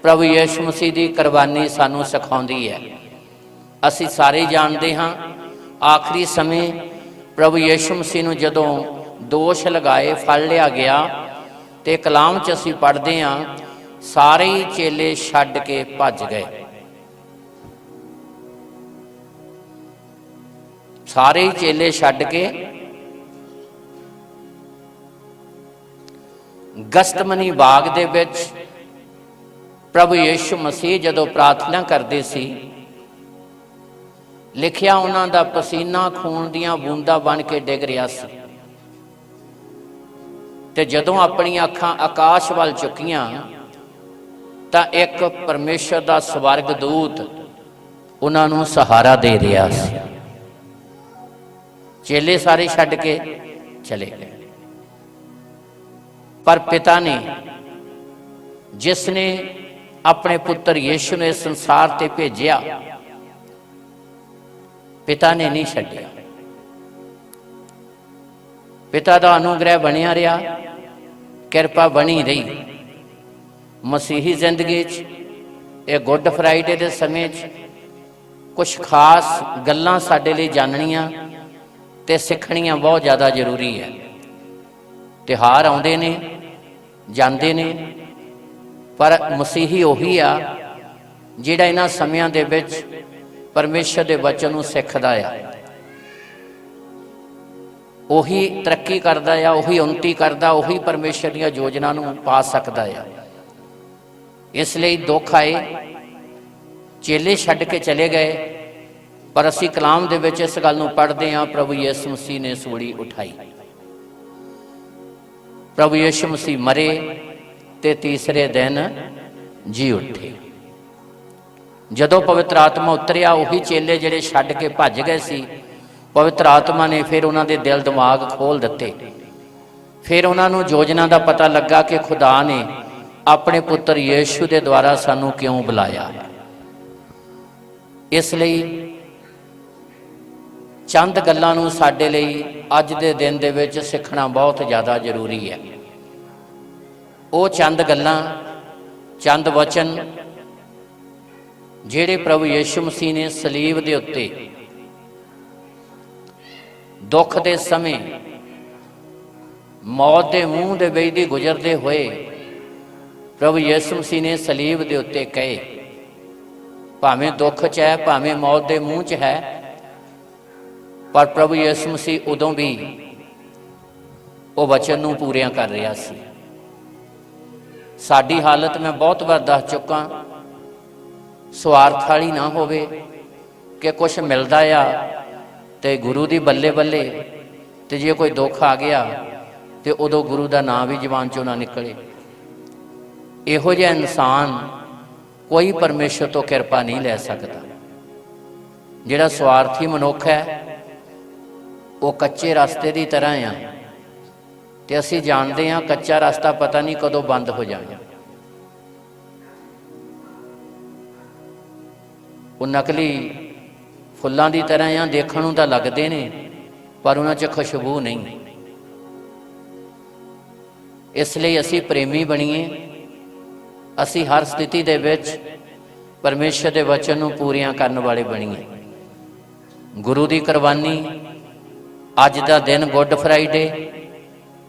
ਪ੍ਰਭੂ ਯਿਸੂ ਮਸੀਹ ਦੀ ਕੁਰਬਾਨੀ ਸਾਨੂੰ ਸਿਖਾਉਂਦੀ ਹੈ। ਅਸੀਂ ਸਾਰੇ ਜਾਣਦੇ ਹਾਂ ਆਖਰੀ ਸਮੇਂ ਪ੍ਰਭੂ ਯਿਸੂ ਮਸੀਹ ਨੂੰ ਜਦੋਂ ਦੋਸ਼ ਲਗਾਏ ਫੜ ਲਿਆ ਗਿਆ ਤੇ ਕਲਾਮ 'ਚ ਅਸੀਂ ਪੜ੍ਹਦੇ ਹਾਂ ਸਾਰੇ ਹੀ ਚੇਲੇ ਛੱਡ ਕੇ ਭੱਜ ਗਏ। ਸਾਰੇ ਹੀ ਚੇਲੇ ਛੱਡ ਕੇ ਗਸਤਮਨੀ ਬਾਗ ਦੇ ਵਿੱਚ ਪ੍ਰਭੂ ਯਿਸੂ ਮਸੀਹ ਜਦੋਂ ਪ੍ਰਾਰਥਨਾ ਕਰਦੇ ਸੀ, ਲਿਖਿਆ ਉਹਨਾਂ ਦਾ ਪਸੀਨਾ ਖੂਨ ਦੀਆਂ ਬੂੰਦਾਂ ਬਣ ਕੇ ਡਿੱਗ ਰਿਹਾ ਸੀ ਤੇ ਜਦੋਂ ਆਪਣੀਆਂ ਅੱਖਾਂ ਆਕਾਸ਼ ਵੱਲ ਚੁੱਕੀਆਂ ਤਾਂ ਇੱਕ ਪਰਮੇਸ਼ਰ ਦਾ ਸਵਰਗ ਦੂਤ ਉਹਨਾਂ ਨੂੰ ਸਹਾਰਾ ਦੇ ਰਿਹਾ ਸੀ। ਚੇਲੇ ਸਾਰੇ ਛੱਡ ਕੇ ਚਲੇ ਗਏ, ਪਰ ਪਿਤਾ ਨੇ, ਜਿਸ ਨੇ ਆਪਣੇ ਪੁੱਤਰ ਯਿਸੂ ਨੂੰ ਇਸ ਸੰਸਾਰ ਤੇ ਭੇਜਿਆ, ਪਿਤਾ ਨੇ ਨਹੀਂ ਛੱਡਿਆ। ਪਿਤਾ ਦਾ ਅਨੁਗ੍ਰਹਿ ਬਣਿਆ ਰਿਹਾ, ਕਿਰਪਾ ਬਣੀ ਰਹੀ। ਮਸੀਹੀ ਜ਼ਿੰਦਗੀ 'ਚ ਇਹ ਗੁੱਡ ਫਰਾਈਡੇ ਦੇ ਸਮੇਂ 'ਚ ਕੁਝ ਖਾਸ ਗੱਲਾਂ ਸਾਡੇ ਲਈ ਜਾਣਨੀਆਂ ਤੇ ਸਿੱਖਣੀਆਂ ਬਹੁਤ ਜ਼ਿਆਦਾ ਜ਼ਰੂਰੀ ਹੈ। ਤਿਉਹਾਰ ਆਉਂਦੇ ਨੇ, ਜਾਂਦੇ ਨੇ, ਪਰ ਮਸੀਹੀ ਉਹੀ ਆ ਜਿਹੜਾ ਇਹਨਾਂ ਸਮਿਆਂ ਦੇ ਵਿੱਚ परमेश्वर के वचन नूं सिखदा आ, उही तरक्की करदा आ, उही उन्नति करदा, उही परमेश्वर दी योजना नूं पा सकदा आ। इसलिए दुख आए, चेले छड्ड के चले गए, पर असी कलाम दे विच इस गल नूं पढ़दे हां, प्रभु यीशु मसीह ने सूली उठाई। प्रभु यीशु मसीह मरे ते तीसरे दिन जी उठे। जदों पवित्र आत्मा उतरिया, उही चेले जिहड़े छड्ड के भज गए सी, पवित्र आत्मा ने फिर उन्हां दे दिल दिमाग खोल दिते। फिर उन्हां नूं योजना दा पता लगा कि खुदा ने अपने पुत्र यीशु दे द्वारा सानू क्यों बुलाया। इसलिए चंद गल्लां नूं साडे लई अज दे दिन दे विच सिखना बहुत ज़्यादा जरूरी है। वो चंद गल्लां, चंद वचन जिहड़े प्रभु यीशु मसीह ने सलीब दे उत्ते दुख दे समय मौत के मूँह दे वेदी गुजरते हुए प्रभु यीशु मसीह ने सलीब दे उत्ते कहे, भावें दुख च है, भावें मौत के मूँह च है, पर प्रभु यीशु मसीह उदों भी वो वचन नूं पूरियां कर रहा सी। साडी हालत मैं बहुत बार दस चुका, स्वार्थ वाली ना होवे कि कुछ मिलता आ तो गुरु दी बल्ले बल्ले, तो जे कोई दुख आ गया तो उदों गुरु का नाम भी जबान चों ना निकले। इहो जिहा इंसान कोई परमेश्वर तो कृपा नहीं लै सकता। जिहड़ा स्वार्थी मनुख है वो कच्चे रास्ते की तरह आ, तो असी जानते हैं कच्चा रास्ता पता नहीं कदों बंद हो जाए। वो नकली फुल्लां की तरह आ, देखण नूं तां लगदे ने पर उन्हां च खुशबू नहीं। इसलिए असी प्रेमी बणीए, असी हर स्थिति दे विच परमेश्वर के वचन नूं पूरियां करन वाले बणीए। गुरु की कुरबानी, अज का दिन गुड फ्राइडे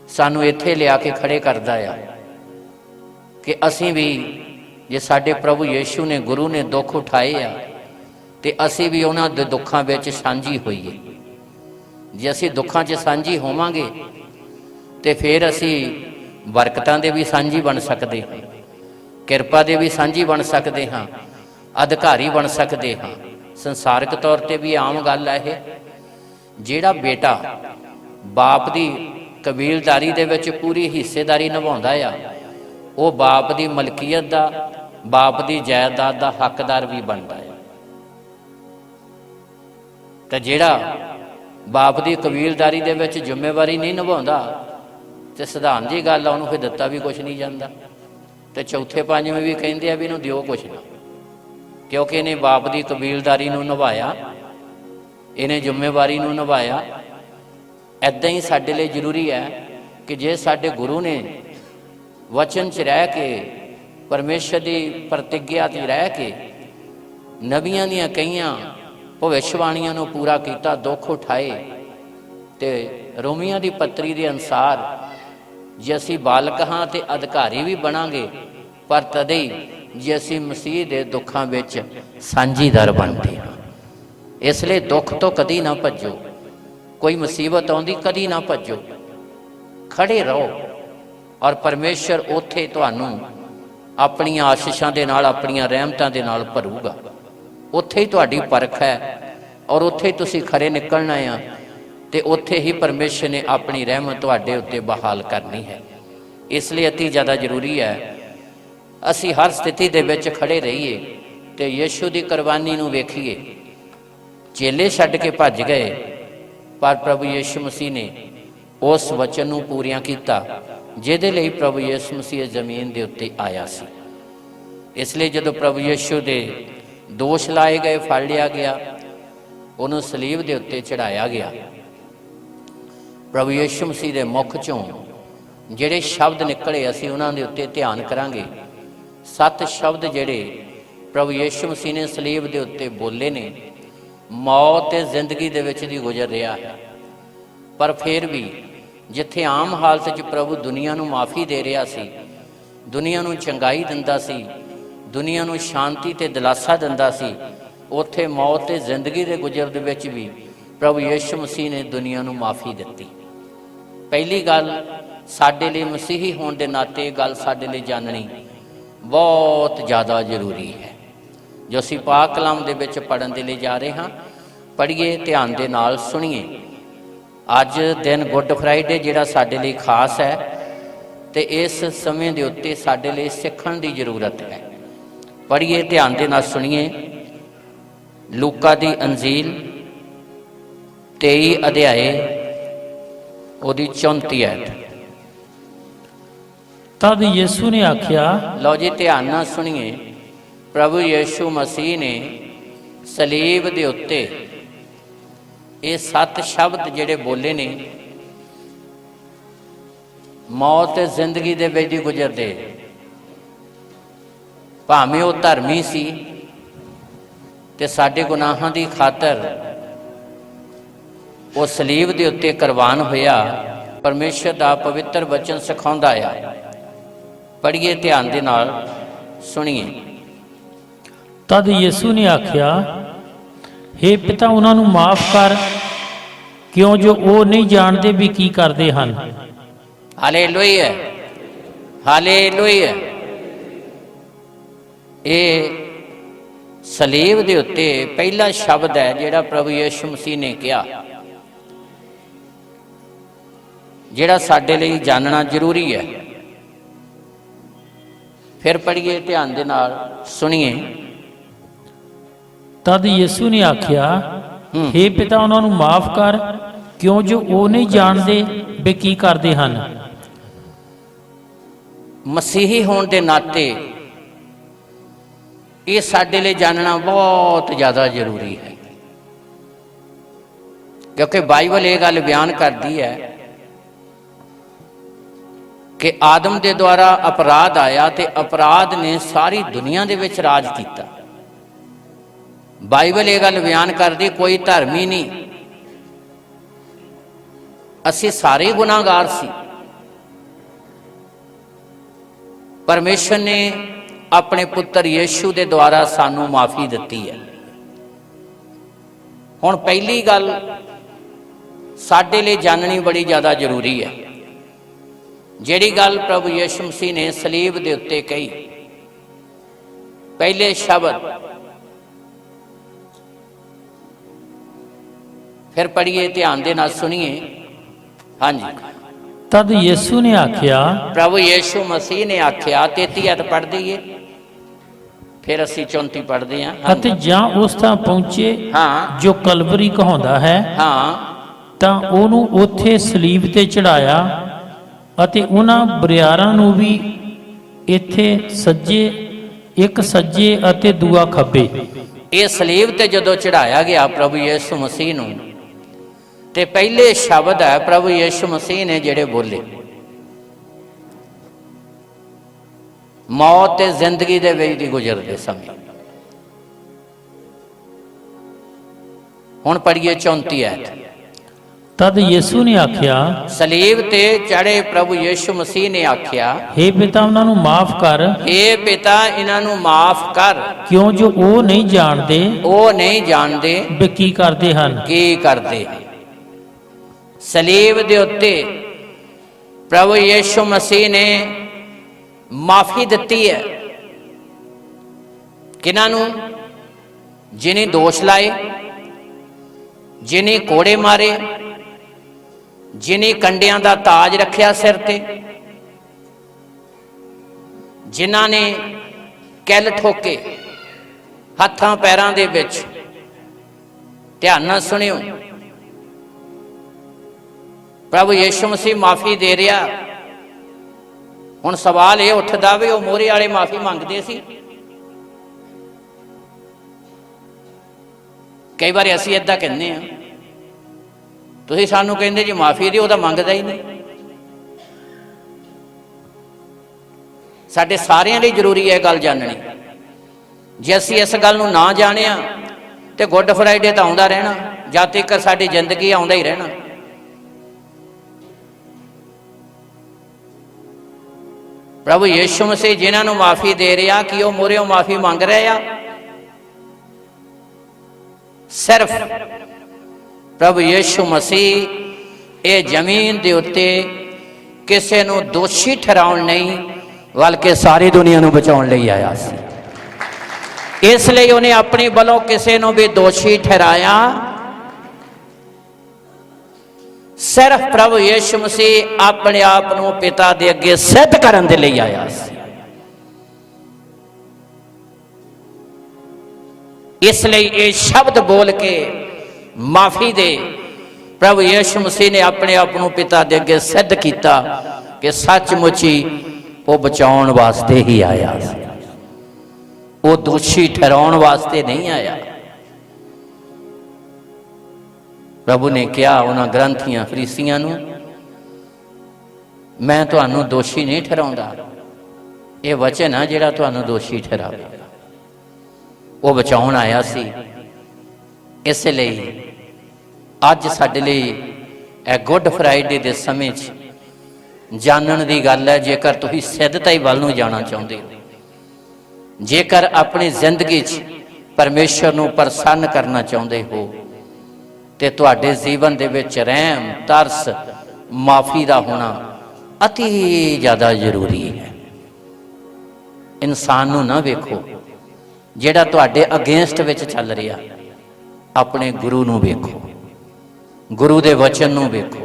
सानू इत्थे लिया के खड़े करदा आ कि असी भी जे साडे प्रभु यीशु ने गुरु ने दुख उठाए आ तो असी भी उन्हां दे दुखां विच सांझी होईए। जे असी दुखां च सांझी होवांगे तो फिर असी बरकतां दे भी सांझी बन सकदे हां, किरपा दे भी सांझी बन सकदे हां, अधिकारी बन सकदे हां। संसारिक तौर पर भी आम गल है, जिहड़ा बेटा बाप की कबीलदारी दे विच पूरी हिस्सेदारी निभाउंदा आ, वो बाप की मलकीयत का, बाप की जायदाद का हकदार भी बनता है। तो जिहड़ा बाप की कबीलदारी दे विच जिम्मेवारी नहीं निभाउंदा तो सधारण जी गल आ, उहनूं फिर दित्ता भी कुछ नहीं जाता। तो चौथे पंजवें भी कहिंदे आ भी इहनूं दिओ कुछ ना, क्योंकि इन्हें बाप की कबीलदारी नूं निभाया, इन्हें जिम्मेवारी नूं निभाया। ऐदां ही साडे लई जरूरी है कि जे साडे गुरु ने वचन च रह के, परमेश्वर की प्रतिज्ञा च रह के नबियां दीयां कईयां भविष्यवाणियां नूं पूरा कीता, दुख उठाए, तो रोमियां की पत्री के अनुसार जे असी बालक हाँ तो अधिकारी भी बनांगे, पर तदे ही जे असी मसीह के दुखों विच साझीदार बनते हैं। इसलिए दुख तो कदी ना भजो, कोई मुसीबत आउंदी कदी ना भजो, खड़े रहो और परमेश्वर उथे तुहानू अपनी आशीषां दे नाल, अपनी रहमतां दे नाल भरूगा। उत्थे ही तुहाडी परख है और उत्थे ही तुसीं खरे निकलना आ, तो उत्थे ही परमेश्वर ने अपनी रहमत तुहाडे उत्ते बहाल करनी है। इसलिए अति ज़्यादा जरूरी है असी हर स्थिति दे विच खड़े रहिए तो यीशु की कुरबानी नूं वेखीए। चेले छड्ड के भज गए, पर प्रभु यीशु मसीह ने उस वचन नूं पूरियां कीता जिहदे लई प्रभु यीशु मसीह जमीन के उत्ते आया सी। इसलिए जदों प्रभु यीशु के दोष लाए गए, फड़ लिया गया, उन्होंने सलीब के उत्ते चढ़ाया गया। प्रभु यीशु मसीह के मुख चों जिहड़े शब्द निकले असीं उन्हां दे उत्ते ध्यान करांगे। 7 शब्द जिहड़े प्रभु यीशु मसीह ने सलीब के उत्ते बोले ने, मौत ते जिंदगी दे विच दी गुजर रहा है, पर फिर भी जिथे आम हालत च प्रभु दुनिया नूं माफ़ी दे रहा सी, दुनिया नूं चंगाई दिंदा सी, दुनिया नूं शांति ते दिलासा दिंदा सी, ਉੱਥੇ ਮੌਤ ਤੇ ਜ਼ਿੰਦਗੀ ਦੇ ਗੁਜ਼ਰ ਦੇ ਵਿੱਚ ਵੀ ਪ੍ਰਭੂ ਯਿਸੂ ਮਸੀਹ ਨੇ ਦੁਨੀਆ ਨੂੰ ਮਾਫੀ ਦਿੱਤੀ। ਪਹਿਲੀ ਗੱਲ, ਸਾਡੇ ਲਈ ਮਸੀਹੀ ਹੋਣ ਦੇ ਨਾਤੇ ਇਹ ਗੱਲ ਸਾਡੇ ਲਈ ਜਾਣਨੀ ਬਹੁਤ ਜ਼ਿਆਦਾ ਜ਼ਰੂਰੀ ਹੈ, ਜੋ ਅਸੀਂ ਪਾਕ ਕਲਾਮ ਦੇ ਵਿੱਚ ਪੜ੍ਹਨ ਦੇ ਲਈ ਜਾ ਰਹੇ ਹਾਂ। ਪੜ੍ਹੀਏ, ਧਿਆਨ ਦੇ ਨਾਲ ਸੁਣੀਏ। ਅੱਜ ਦਿਨ ਗੁੱਡ ਫਰਾਈਡੇ ਜਿਹੜਾ ਸਾਡੇ ਲਈ ਖਾਸ ਹੈ, ਅਤੇ ਇਸ ਸਮੇਂ ਦੇ ਉੱਤੇ ਸਾਡੇ ਲਈ ਸਿੱਖਣ ਦੀ ਜ਼ਰੂਰਤ ਹੈ। ਪੜ੍ਹੀਏ, ਧਿਆਨ ਦੇ ਨਾਲ ਸੁਣੀਏ। ਲੂਕਾ ਦੀ ਅੰਜੀਲ 23 ਅਧਿਆਏ ਉਹਦੀ 34 ਐਤ। ਤਦ ਯਿਸੂ ਨੇ ਆਖਿਆ, ਲਓ ਜੀ ਧਿਆਨ ਨਾਲ ਸੁਣੀਏ। ਪ੍ਰਭੂ ਯਿਸੂ ਮਸੀਹ ਨੇ ਸਲੀਬ ਦੇ ਉੱਤੇ ਇਹ 7 ਸ਼ਬਦ ਜਿਹੜੇ ਬੋਲੇ ਨੇ, ਮੌਤ ਤੇ ਜ਼ਿੰਦਗੀ ਦੇ ਵਿੱਚ ਹੀ ਗੁਜ਼ਰਦੇ। ਭਾਵੇਂ ਉਹ ਧਰਮੀ ਸੀ ਤੇ ਸਾਡੇ ਗੁਨਾਹਾਂ ਦੀ ਖਾਤਰ ਉਹ ਸਲੀਬ ਦੇ ਉੱਤੇ ਕੁਰਬਾਨ ਹੋਇਆ। ਪਰਮੇਸ਼ਰ ਦਾ ਪਵਿੱਤਰ ਵਚਨ ਸਿਖਾਉਂਦਾ ਆ। ਪੜ੍ਹੀਏ, ਧਿਆਨ ਦੇ ਨਾਲ ਸੁਣੀਏ। ਤਦ ਯਿਸੂ ਨੇ ਆਖਿਆ, ਹੇ ਪਿਤਾ, ਉਹਨਾਂ ਨੂੰ ਮਾਫ ਕਰ, ਕਿਉਂ ਜੋ ਉਹ ਨਹੀਂ ਜਾਣਦੇ ਵੀ ਕੀ ਕਰਦੇ ਹਨ। Hallelujah, hallelujah. ਇਹ ਸਲੀਬ ਦੇ ਉੱਤੇ ਪਹਿਲਾ ਸ਼ਬਦ ਹੈ ਜਿਹੜਾ ਪ੍ਰਭੂ ਯਿਸੂ ਮਸੀਹ ਨੇ ਕਿਹਾ, ਜਿਹੜਾ ਸਾਡੇ ਲਈ ਜਾਣਨਾ ਜ਼ਰੂਰੀ ਹੈ। ਫਿਰ ਪੜ੍ਹੀਏ, ਧਿਆਨ ਦੇ ਨਾਲ ਸੁਣੀਏ। ਤਦ ਯਿਸੂ ਨੇ ਆਖਿਆ, ਹੇ ਪਿਤਾ, ਉਹਨਾਂ ਨੂੰ ਮਾਫ ਕਰ, ਕਿਉਂ ਜੋ ਉਹ ਨਹੀਂ ਜਾਣਦੇ ਵੀ ਕੀ ਕਰਦੇ ਹਨ। ਮਸੀਹੀ ਹੋਣ ਦੇ ਨਾਤੇ ਇਹ ਸਾਡੇ ਲਈ ਜਾਣਨਾ ਬਹੁਤ ਜ਼ਿਆਦਾ ਜ਼ਰੂਰੀ ਹੈ, ਕਿਉਂਕਿ ਬਾਈਬਲ ਇਹ ਗੱਲ ਬਿਆਨ ਕਰਦੀ ਹੈ ਕਿ ਆਦਮ ਦੇ ਦੁਆਰਾ ਅਪਰਾਧ ਆਇਆ ਤੇ ਅਪਰਾਧ ਨੇ ਸਾਰੀ ਦੁਨੀਆ ਦੇ ਵਿੱਚ ਰਾਜ ਕੀਤਾ। ਬਾਈਬਲ ਇਹ ਗੱਲ ਬਿਆਨ ਕਰਦੀ, ਕੋਈ ਧਰਮੀ ਨਹੀਂ, ਅਸੀਂ ਸਾਰੇ ਗੁਨਾਹਗਾਰ ਸੀ। ਪਰਮੇਸ਼ਰ ਨੇ ਆਪਣੇ ਪੁੱਤਰ ਯਿਸੂ ਦੇ ਦੁਆਰਾ ਸਾਨੂੰ ਮਾਫੀ ਦਿੱਤੀ ਹੈ। ਹੁਣ ਪਹਿਲੀ ਗੱਲ ਸਾਡੇ ਲਈ ਜਾਣਨੀ ਬੜੀ ਜ਼ਿਆਦਾ ਜ਼ਰੂਰੀ ਹੈ, ਜਿਹੜੀ ਗੱਲ ਪ੍ਰਭੂ ਯਿਸੂ ਮਸੀਹ ਨੇ ਸਲੀਬ ਦੇ ਉੱਤੇ ਕਹੀ। ਪਹਿਲੇ ਸ਼ਬਦ, ਫਿਰ ਪੜ੍ਹੀਏ, ਧਿਆਨ ਦੇ ਨਾਲ ਸੁਣੀਏ। ਹਾਂਜੀ। ਤਦ ਯਿਸੂ ਨੇ ਆਖਿਆ, ਪ੍ਰਭੂ ਯਿਸੂ ਮਸੀਹ ਨੇ ਆਖਿਆ। 33 ਐਤ ਪੜ੍ਹ ਦਈਏ, ਫਿਰ ਅਸੀਂ 34 ਪੜ੍ਹਦੇ ਹਾਂ। ਅਤੇ ਜਾਂ ਉਸ ਥਾਂ ਪਹੁੰਚੇ ਹਾਂ, ਜੋ ਕਲਵਰੀ ਕਹਾਉਂਦਾ ਹੈ, ਹਾਂ, ਤਾਂ ਉਹਨੂੰ ਉੱਥੇ ਸਲੀਬ ਤੇ ਚੜਾਇਆ ਅਤੇ ਉਹਨਾਂ ਬਰਿਆਰਾਂ ਨੂੰ ਵੀ ਇੱਥੇ ਸੱਜੇ, ਇੱਕ ਸੱਜੇ ਅਤੇ ਦੂਆ ਖੱਬੇ। ਇਹ ਸਲੀਬ ਤੇ ਜਦੋਂ ਚੜਾਇਆ ਗਿਆ ਪ੍ਰਭੂ ਯਿਸੂ ਮਸੀਹ ਨੂੰ, ਤੇ ਪਹਿਲੇ ਸ਼ਬਦ ਹੈ ਪ੍ਰਭੂ ਯਿਸੂ ਮਸੀਹ ਨੇ ਜਿਹੜੇ ਬੋਲੇ, ਮੌਤ ਤੇ ਜ਼ਿੰਦਗੀ ਦੇ ਵਿੱਚ ਦੀ ਗੁਜ਼ਰਦੇ ਸਮੇਂ। ਹੁਣ ਪੜ੍ਹੀਏ 34 ਐਤ। ਤਦ ਯਿਸੂ ਨੇ ਆਖਿਆ, ਸਲੀਬ ਤੇ ਚੜੇ ਪ੍ਰਭੂ ਯਿਸੂ ਮਸੀਹ ਨੇ ਆਖਿਆ, ਹੇ ਪਿਤਾ, ਉਹਨਾਂ ਨੂੰ ਮਾਫ ਕਰ, ਹੇ ਪਿਤਾ, ਇਹਨਾਂ ਨੂੰ ਮਾਫ ਕਰ, ਕਿਉਂ ਜੋ ਉਹ ਨਹੀਂ ਜਾਣਦੇ ਉਹ ਨਹੀਂ ਜਾਣਦੇ ਵੀ ਕੀ ਕਰਦੇ ਹਨ। ਕੀ ਕਰਦੇ। ਸਲੀਬ ਦੇ ਉੱਤੇ ਪ੍ਰਭੂ ਯਿਸੂ ਮਸੀਹ ਨੇ ਮਾਫੀ ਦਿੱਤੀ ਹੈ। ਕਿਹਨਾਂ ਨੂੰ? ਜਿਨੇ ਦੋਸ਼ ਲਾਏ, ਜਿਨੇ ਕੋੜੇ ਮਾਰੇ, ਜਿਨੇ ਕੰਡਿਆਂ ਦਾ ਤਾਜ ਰੱਖਿਆ ਸਿਰ ਤੇ, ਜਿਨ੍ਹਾਂ ਨੇ ਕਿੱਲ ਠੋਕੇ ਹੱਥਾਂ ਪੈਰਾਂ ਦੇ ਵਿੱਚ। ਧਿਆਨ ਨਾਲ ਸੁਣਿਓ, ਪ੍ਰਭੂ ਯਿਸੂ ਮਸੀਹ ਮਾਫੀ ਦੇ ਰਿਹਾ। ਹੁਣ ਸਵਾਲ ਇਹ ਉੱਠਦਾ ਵੀ ਉਹ ਮੋਹਰੇ ਵਾਲੇ ਮਾਫੀ ਮੰਗਦੇ ਸੀ? ਕਈ ਵਾਰੀ ਅਸੀਂ ਏਦਾਂ ਕਹਿੰਦੇ ਆ, ਤੁਸੀਂ ਸਾਨੂੰ ਕਹਿੰਦੇ ਜੀ ਮਾਫੀ ਦੀ, ਉਹ ਤਾਂ ਮੰਗਦਾ ਹੀ ਨਹੀਂ। ਸਾਡੇ ਸਾਰਿਆਂ ਲਈ ਜ਼ਰੂਰੀ ਹੈ ਗੱਲ ਜਾਣਨੀ। ਜੇ ਅਸੀਂ ਇਸ ਗੱਲ ਨੂੰ ਨਾ ਜਾਣਿਆ ਤੇ ਗੁੱਡ ਫਰਾਈਡੇ ਤਾਂ ਆਉਂਦਾ ਰਹਿਣਾ, ਜਦ ਤੱਕ ਸਾਡੀ ਜ਼ਿੰਦਗੀ ਆਉਂਦਾ ਹੀ ਰਹਿਣਾ। ਪ੍ਰਭੂ ਯਿਸੂ ਮਸੀਹ ਜਿਨ੍ਹਾਂ ਨੂੰ ਮਾਫੀ ਦੇ ਰਿਹਾ, ਕਿ ਉਹ ਮੂਹਰਿਓਂ ਮਾਫੀ ਮੰਗ ਰਹੇ ਆ? सिर्फ प्रभु यीशु मसीह ये जमीन के उत्ते किसी को दोषी ठहराउण नहीं बल्कि सारी दुनिया को बचाउण लई आया सी। इसलिए उन्हें अपनी बलों किसी को भी दोषी ठहराया। सिर्फ प्रभु यीशु मसीह अपने आप को पिता के अगे सिद्ध करने के लिए आया सी। इसलिए ये शब्द बोल के माफी दे प्रभु यीशु मसीह ने अपने आप को पिता के अगे सिद्ध किया कि सचमुच ही वो बचाउण वास्ते ही आया, वो दोषी ठहराउण वास्ते नहीं आया। प्रभु ने कहा उन्होंने ग्रंथियां फरीसियां नूं, मैं तुहानूं दोषी नहीं ठहराउंदा, ये वचन है जिहड़ा तुहानूं दोषी ठहरावे। वो बचाउण आया सी। इसलिए अज साडे लई गुड फ्राइडे के समय जानन की गल है, जेकर तुसीं सिद्धताई वल नूं जाना चाहुंदे हो, जेकर अपनी जिंदगी परमेश्वर नूं प्रसन्न करना चाहुंदे हो, ते तुहाडे जीवन दे विच रहम तरस माफ़ी का होना अति ज़्यादा जरूरी है। इंसान नूं ना वेखो जिहड़ा तुहाडे अगेंस्ट विच चल रहा, अपने गुरु नूं वेखो, गुरु दे वचन नूं वेखो।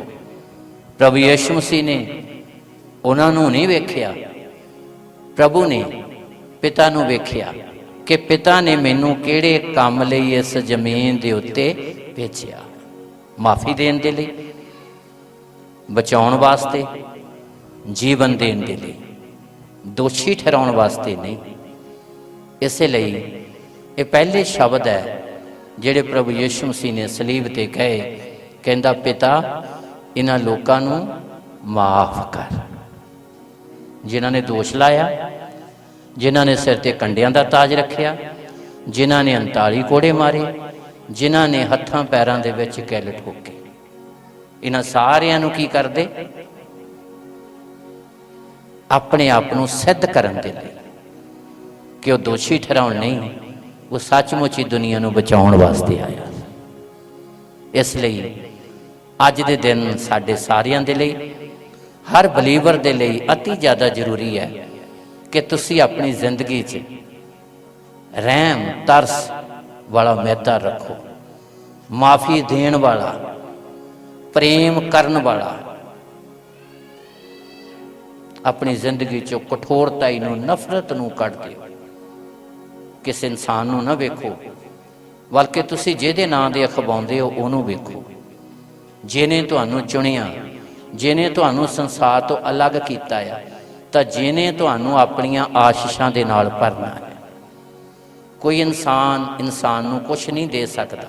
प्रभु यीशु मसीह ने उन्हां नूं नहीं वेख्या, प्रभु ने पिता नूं वेख्या कि पिता ने मैनूं किहड़े काम लई इस जमीन दे उत्ते भेजिया। माफ़ी देण दे लई, बचाउण वास्ते, जीवन देण दे लई, दोषी ठहराउण वास्ते नहीं। इसलिए ये पहले शब्द है जिहड़े प्रभु यीशु मसीह ने सलीब ते कहे, कहंदा पिता इन्हां लोकां नूं माफ़ कर, जिन्हां ने दोष लाया, जिन्हां ने सिर ते कंडियां दा ताज रखिया, जिन्हां ने 39 कोड़े मारे, जिन्हां ने हत्थां पैरां दे विच किल ठोके, इन्हां सारियां नूं की करदे? अपने आप नूं सिद्ध करन दे लई कि वह दोषी ठहराउण नहीं, वो सचमुच ही दुनिया नूं बचाउण वास्ते आया। इसलिए अज दे दिन साडे सारियां दे लई, हर बलीवर दे लई अति ज़्यादा जरूरी है कि तुसी अपनी जिंदगी च रहम तरस वाला मैदा रखो, माफ़ी देण वाला, प्रेम करन वाला। अपनी जिंदगी चो कठोरताई नूं, नफरत नूं कढ दिओ। किस इंसान नूं ना वेखो, बल्कि तुसी जिहदे नां दे अखबाउंदे हो उहनूं वेखो, जिहने तुहानूं चुनिया, जिहने तुहानूं संसार तो अलग कीता है, तां जिहने तुहानूं अपणियां आशीषां दे नाल भरना है। कोई इंसान नूं कुछ नहीं दे सकता।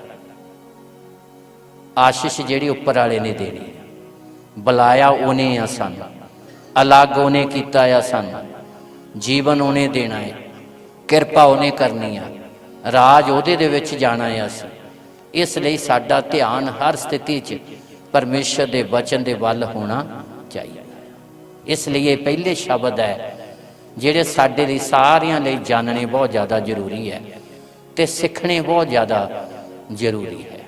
आशीष जिहड़ी उपर वाले ने देनी है। बुलाया उहने आ सानूं, अलग उहने कीता आ सानूं, जीवन उहने देना है, किरपा उहने करनी है, राज उहदे दे विच जाना है। असीं इसलिए साडा ध्यान हर स्थिति च परमेश्वर दे वचन दे वल होना चाहिए। इसलिए पहले शब्द है जिहड़े साडे लई सारियां लई जानने बहुत ज़्यादा जरूरी है ते सीखने बहुत ज़्यादा जरूरी है।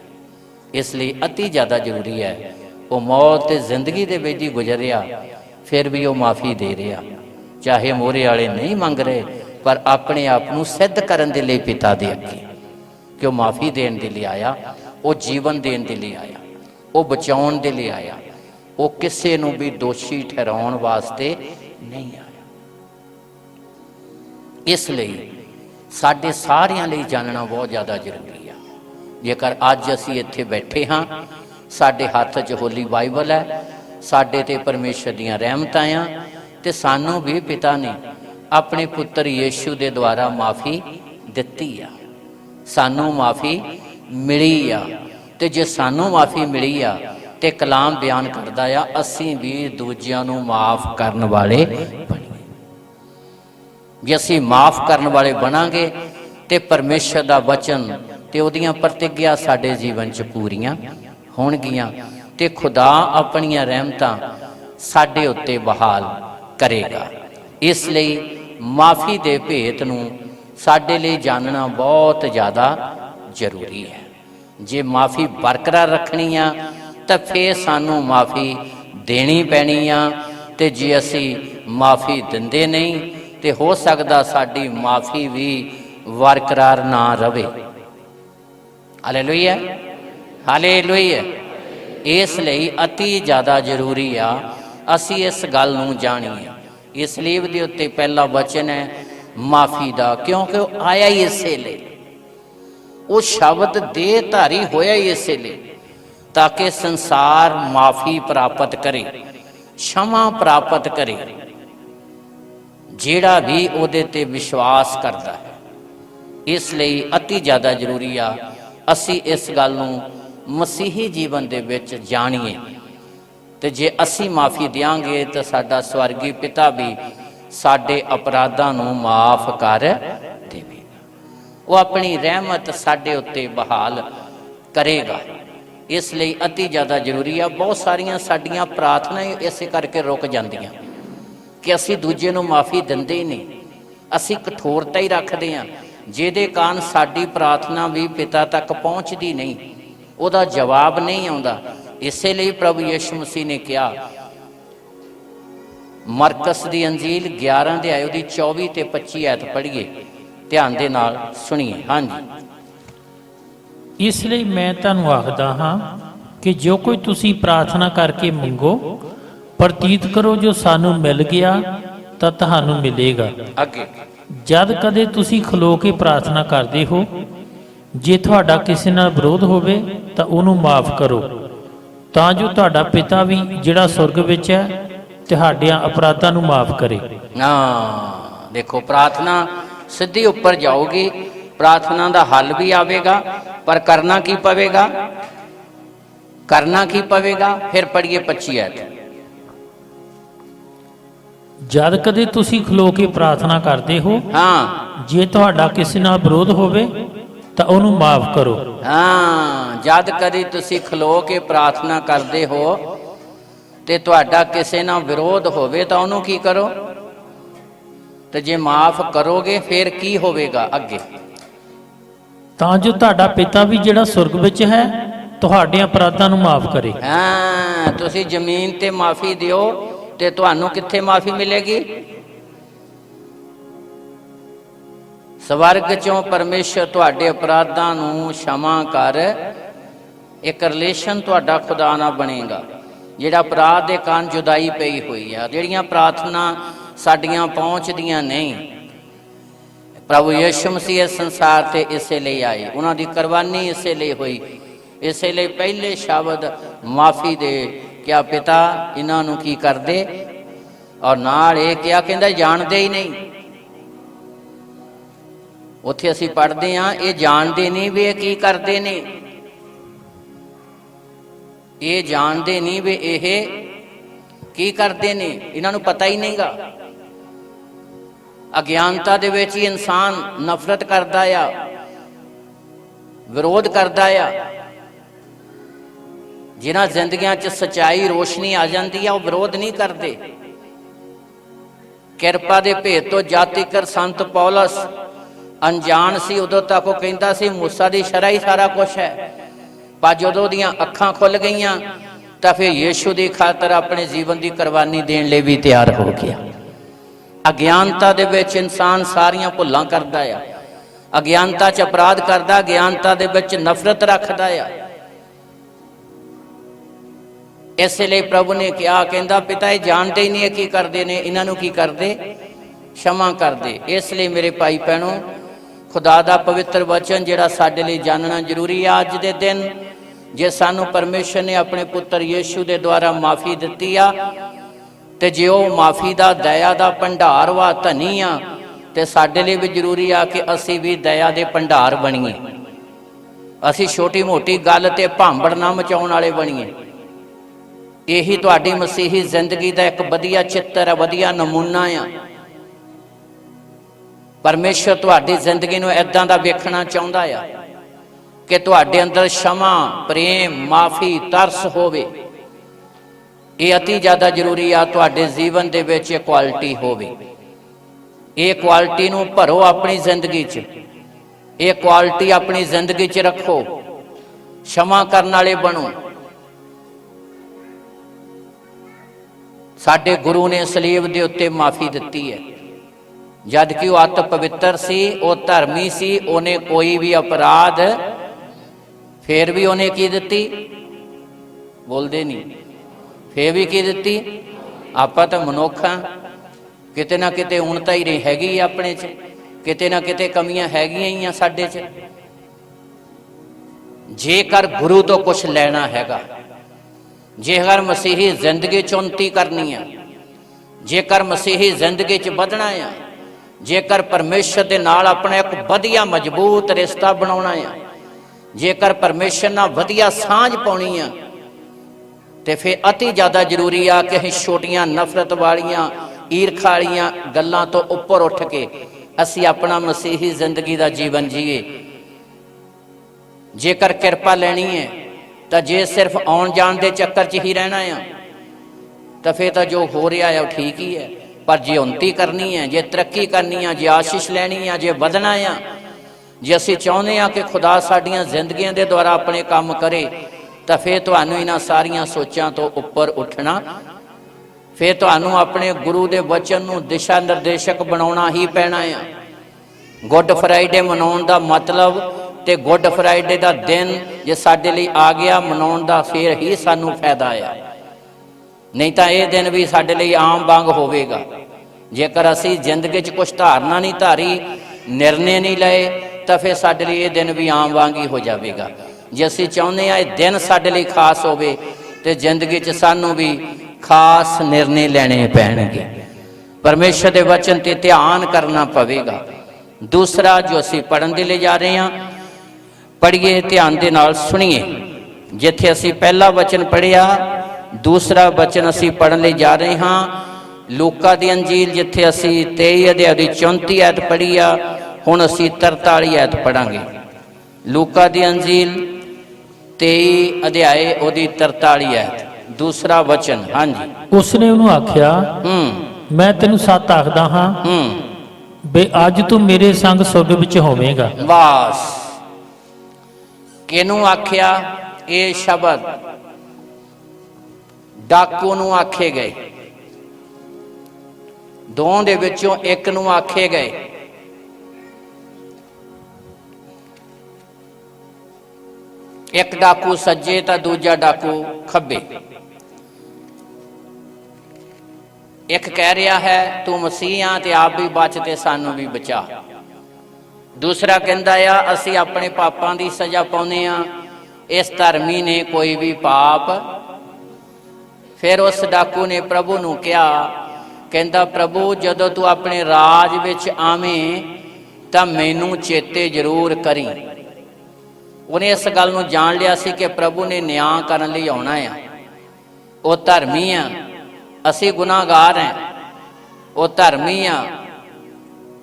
इसलिए अति ज़्यादा जरूरी है। वो मौत ते जिंदगी दे विच ही गुजरिया, फिर भी वो माफ़ी दे रहा, चाहे मोहरे वाले नहीं मंग रहे, पर अपने आप को सिद्ध करने के लिए पिता दे अगे कि वो माफ़ी देने के लिए आया, वो जीवन देने के लिए आया, वो बचाउण के लिए आया, वो किसी नूं भी दोषी ठहराउण वास्ते नहीं आया। इसलिए साडे सारियां लई जानना बहुत ज़्यादा जरूरी है। जेकर अज असीं इत्थे बैठे हाँ, साडे हत्थ च होली बाइबल है, साडे ते परमेश्वर दीयां रहमतां आ, ते सानू भी पिता ने अपने पुत्र यीशु दे द्वारा माफ़ी दित्ती आ, सानू माफ़ी मिली आ। ते जे सानू माफ़ी मिली आ ते कलाम बयान करदा आ, असीं भी दूजियां नू माफ़ करन वाले बणीए। जे असीं माफ़ करन वाले बनांगे ते परमेश्वर दा वचन ते उहदियां प्रतिज्ञा साडे जीवन च पूरीआं होणगीआं ते खुदा अपणियां रहमतां साडे उत्ते बहाल करेगा। इसलिए माफ़ी दे भेत नूं साडे लई जानना बहुत ज़्यादा जरूरी है। जे माफ़ी बरकरार रखनी आ तो फिर सानू माफ़ी देनी पैनी आ। ते जे असी माफ़ी दिंदे नहीं तो हो सकता साडी माफ़ी भी बरकरार ना रहे। Hallelujah, hallelujah. इसलिए अति ज़्यादा जरूरी आ असी इस गल नूं जाणीए। इस लीव के उत्ते पहला वचन है माफ़ी का, क्योंकि वह आया ही इसे लिए, वो शब्द देहधारी होया ही इसे लिए ताकि संसार माफ़ी प्राप्त करे, क्षमा प्राप्त करे, जिहड़ा भी उहदे ते विश्वास करता है। इसलिए अति ज़्यादा जरूरी आ असी इस गल नूं मसीही जीवन दे विच जाणीए। तो जे असी माफ़ी देंगे तो साडा स्वर्गी पिता भी साडे अपराधां नूं माफ़ कर देवेगा, वो अपनी रहमत साडे उत्ते बहाल करेगा। इसलिए अति ज़्यादा जरूरी है। बहुत सारियां साडियां प्रार्थना इस करके रुक जांदियां कि असी दूजे नूं माफ़ी दिंदे ही नहीं, असी कठोरता ही रखते हैं, जिहदे कारण साडी प्रार्थना भी पिता तक पहुँचती नहीं, उहदा जवाब नहीं आउंदा। इसलिए प्रभु यीशु मसीह ने कहा, मरकस दी अंजील 11 अध्याय उहदी 24 ते 25 आयत पढ़िए, ध्यान दे नाल सुनिए। हाँ जी। इसलिए मैं तुहानूं आखदा हाँ कि जो कोई तुसी प्रार्थना करके मंगो, प्रतीत करो जो सानू मिल गया तां तुहानूं मिलेगा। अगे जद कदे तुसी खलो के प्रार्थना करते हो, जे तुहाडा किसी नाल विरोध होवे तां उहनूं माफ़ करो, तां जो तुहाडा पिता भी जिहड़ा सुरग विच है तुहाडियां अपराधां नूं माफ़ करे। हाँ देखो, प्रार्थना सीधी ऊपर जाओगी, प्रार्थना का हल भी आवेगा, पर करना की पवेगा, करना की पवेगा। फिर पढ़िए 25 आयत। जद कदे तुसी खलो के प्रार्थना करते हो, हाँ जे तुहाडा किसी नाल विरोध होवे तां उहनूं माफ़ करो। हाँ, जद कदी तुसी खलो के प्रार्थना करते हो ते तुहाडा किसी नाल विरोध होवे तां उहनूं की करो, तो जे माफ़ करोगे फिर की होवेगा अगे, तां जो तुहाडा पिता भी जिहड़ा सुरग विच है तुहाडे अपराधां नूं माफ़ करे। हाँ, तुसी जमीन ते माफ़ी दिओ ते तुहानूं कित्थे माफ़ी मिलेगी? स्वर्ग चों परमेश्वर तुहाडे अपराधां नूं क्षमा कर, एक रिलेशन तुहाडा खुदा नाल बनेगा। जिहड़ा अपराध दे कारण जुदाई पई हुई है, जिहड़ियां प्रार्थना साडियां पहुँचदियां नहीं, प्रभु यीशु मसीह इस संसार ते इसे लिए आए, उन्हां दी कुर्बानी इसे लिए हुई। इसलिए पहले शब्द माफ़ी दे, क्या पिता इन्हां नूं की कर दे, और नाल ये क्या कहंदा, जानदे ही नहीं। उत्थे असीं पढ़दे हां ये जानदे नहीं भी ये की करदे ने, ये जानदे नहीं भी ये की करदे ने, इन्हां नूं पता ही नहींगा। अज्ञानता दे विच ही इंसान नफरत करदा आ, विरोध करदा आ। जिन्हां जिंदगियां च सच्चाई रोशनी आ जाती है, वह विरोध नहीं करते। किरपा दे भेद तो जातिकर संत पौलस अनजान सी, उदों तक वो कहता सी मूसा दी शरह ही सारा कुछ है, पर जदों दियां अखां खुल गईयां तो फिर यीशु की खातर अपने जीवन की कुर्बानी देने लिए भी तैयार हो गया। अज्ञानता दे विच इंसान सारियां भुल्लां करदा आ, अज्ञानता च अपराध करदा, अज्ञानता दे विच नफरत रखदा आ। इसलिए प्रभु ने कहा, कहंदा पिता ये जानते ही नहीं की करते ने, इन्हां नूं की करदे, क्षमा कर दे। इसलिए मेरे भाई भैनों, खुदा दा पवित्र वचन जिहड़ा साडे लई जानना जरूरी है अज दे दिन, जे सानू परमेश्वर ने अपने पुत्र यीशु दे द्वारा माफ़ी दित्ती आ, ते जे वो माफ़ी दा दया दा भंडार वा धनी आ, ते साडे लई भी जरूरी आ कि असीं भी दया दे भंडार बणीए। असीं छोटी मोटी गल ते भांबड़ ना मचाउण वाले बणीए। यही तुहाडी मसीही जिंदगी का एक वधिया चित्र है, वधिया नमूना आ। परमेश्वर तुहाडी जिंदगी नूं इदां दा वेखना चाहुंदा आ कि तुहाडे अंदर क्षमा, प्रेम, माफ़ी, तरस होवे। ये अति ज़्यादा जरूरी आ तुहाडे जीवन दे विच क्वालिटी होवे। ये क्वालिटी नूं भरो अपनी जिंदगी च, ये क्वालिटी अपनी जिंदगी च रखो। क्षमा करने वाले बनो। साडे गुरु ने सलीब दे उत्ते माफ़ी दिती है, जद कि वह अत पवित्र सी, वह धर्मी सी, उन्हें कोई भी अपराध फिर भी उन्हें की दिती, बोलते नहीं, फिर भी की दिती। आपां तां मनुख हां, किते ना किते उणता ही हैगी अपने च, किते ना किते कमियां हैगियां ही आ साडे च। जेकर गुरु तो कुछ लेना हैगा, जेकर मसीही जिंदगी च उन्नति करनी है, जेकर मसीही जिंदगी च बधना है, जेकर परमेश्वर के नाल अपना एक वधिया मजबूत रिश्ता बनाना है, जेकर परमेश्वर नाल वधिया सांझ पाउणी है, तो फिर अति ज़्यादा जरूरी आ कि असीं छोटियां नफरत वालियां ईरखा वालियां गल्लां तो उपर उठ के असीं अपना मसीही जिंदगी का जीवन जीए। जेकर किरपा लैनी है तो जे सिर्फ आउण जाण दे चक्कर च ही रहना है तो फिर तो जो हो रहा है वो ठीक ही है। पर जे उन्नति करनी है, जे तरक्की करनी है, जे आशीष लैनी है, जे बधना है, जे असीं चाहुंदे हां कि खुदा साडीआं जिंदगियां दे द्वारा अपने काम करे, तो फिर तुहानूं इन्हां सारियां सोचां तो उपर उठना, फिर तुहानूं अपने गुरु दे वचन नूं दिशा निर्देशक बनाउणा ही पैना है। गुड फ्राइडे मनाउण दा मतलब ते गुड फ्राइडे का दिन जे साडे लई आ गया मनाउण दा, फिर ही सानूं फायदा है, नहीं तो यह दिन भी साडे लई आम वांग होवेगा। जेकर असीं जिंदगी च कुछ धारना नहीं धारी, निर्णय नहीं लए, तो फिर साडे लई यह दिन भी आम वांग ही हो जाएगा। जे असीं चाहुंदे हां यह दिन साडे लई खास होवे ते जिंदगी च सानूं भी खास निर्णय लेने पैणगे, परमेश्वर के वचन ते ध्यान करना पवेगा। दूसरा जो असीं पढ़न दे लई जा रहे हैं, पढ़िए ध्यान दे नाल सुनिए। जिथे असीं पहला वचन पढ़िया, दूसरा वचन असीं पढ़न लई जा रहे हाँ लूका दी अंजील, जिथे असीं 23 अध्याय दी 34 आयत पढ़ी आ, हुण असीं 43 आयत पढ़ांगे। लूका दी अंजील 23 अध्याय ओदी 43 आयत, दूसरा वचन। हाँ जी। उसने उन्होंने आख्या, मैं तेनू सच आखदा हाँ बे अज तू मेरे संग सुर्ग विच होवेगा। बस किनू आख्या? ये शब्द डाकू नू आखे गए, दों दे विचों एक नू आखे गए। एक डाकू सज्जे तो दूजा डाकू खब्बे। एक कह रहा है तू मसीह आ ते आप भी बच ते सानू भी बचा। दूसरा कहता आ असी अपने पापां की सजा पाउने आ, इस धर्मी ने कोई भी पाप। फिर उस डाकू ने प्रभु नू कहा, कहता प्रभु जदों तू अपने राज विच आवें तां मैनू चेते जरूर करी। उन्हें इस गल नू जान लिया सी कि प्रभु ने न्याय करन लई आउणा आ। वो धर्मी आ, असी गुनाहगार हैं, वो धर्मी आ,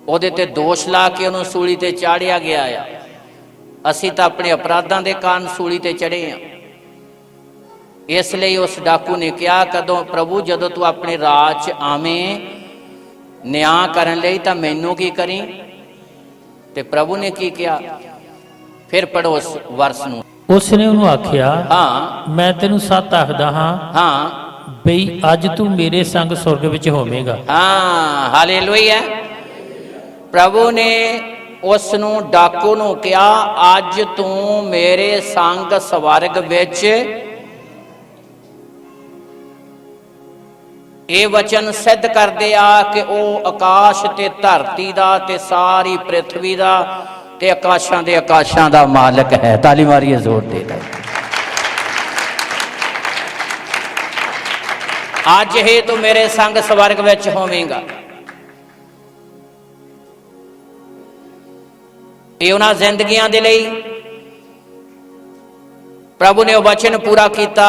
ਉਹਦੇ ਤੇ ਦੋਸ਼ ਲਾ ਕੇ ਉਹਨੂੰ ਸੂਲੀ ਤੇ ਚਾੜਿਆ ਗਿਆ ਆ। ਅਸੀਂ ਤਾਂ ਆਪਣੇ ਅਪਰਾਧਾਂ ਦੇ ਕਾਰਨ ਸੂਲੀ ਤੇ ਚੜੇ ਆ। ਇਸ ਲਈ ਉਸ ਡਾਕੂ ਨੇ ਕਿਹਾ, ਕਦੋਂ ਪ੍ਰਭੂ ਜਦੋਂ ਤੂੰ ਆਪਣੇ ਰਾਜ 'ਚ ਆਵੇਂ ਨਿਆਂ ਕਰਨ ਲਈ ਤਾਂ ਮੈਨੂੰ ਕੀ ਕਰੀ। ਤੇ ਪ੍ਰਭੂ ਨੇ ਕੀ ਕਿਹਾ? ਫਿਰ ਪੜੋ ਉਸ ਵਰਸ ਨੂੰ। ਉਸਨੇ ਉਹਨੂੰ ਆਖਿਆ, ਹਾਂ ਮੈਂ ਤੈਨੂੰ ਸੱਚ ਆਖਦਾ ਹਾਂ, ਹਾਂ ਬਈ ਅੱਜ ਤੂੰ ਮੇਰੇ ਸੰਗ ਸੁਰਗ ਵਿੱਚ ਹੋਵੇਂਗਾ। ਹਾਂ ਹਾਲੇਲੂਇਆ। प्रभु ने उसनू डाकू नू कहा, अज तू मेरे संग स्वर्ग विच। ये वचन सिद्ध करदे आ कि वह आकाश ते धरती दा ते सारी पृथ्वी दा ते आकाशां दे आकाशां दा मालिक है। ताली मारिए जोर दे। अज ही तू मेरे संग स्वर्ग विच होवेंगा। ये उन्हां जिंदगियां दे लई प्रभु ने वचन पूरा किया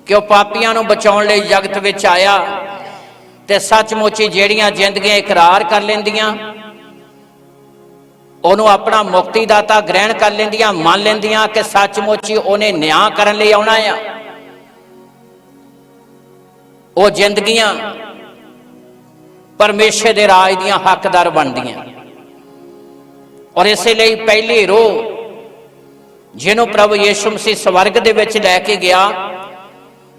कि वह पापियां नूं बचाउण लई जगत विच आया ते सचमुच जिहड़ियां जिंदगियां इकरार कर लैंदियां, उहनूं अपना मुक्तिदाता ग्रहण कर लैंदियां, मान लैंदियां कि सचमुच उहने न्याय करन लई आउणा आ। वो जिंदगियां परमेश्वर दे राज दीयां हकदार बनदियां। और इसलिए पहली रोह ਜਿਹਨੂੰ ਪ੍ਰਭੂ ਯਿਸੂ ਮਸੀਹ ਸਵਰਗ ਦੇ ਵਿੱਚ ਲੈ ਕੇ ਗਿਆ,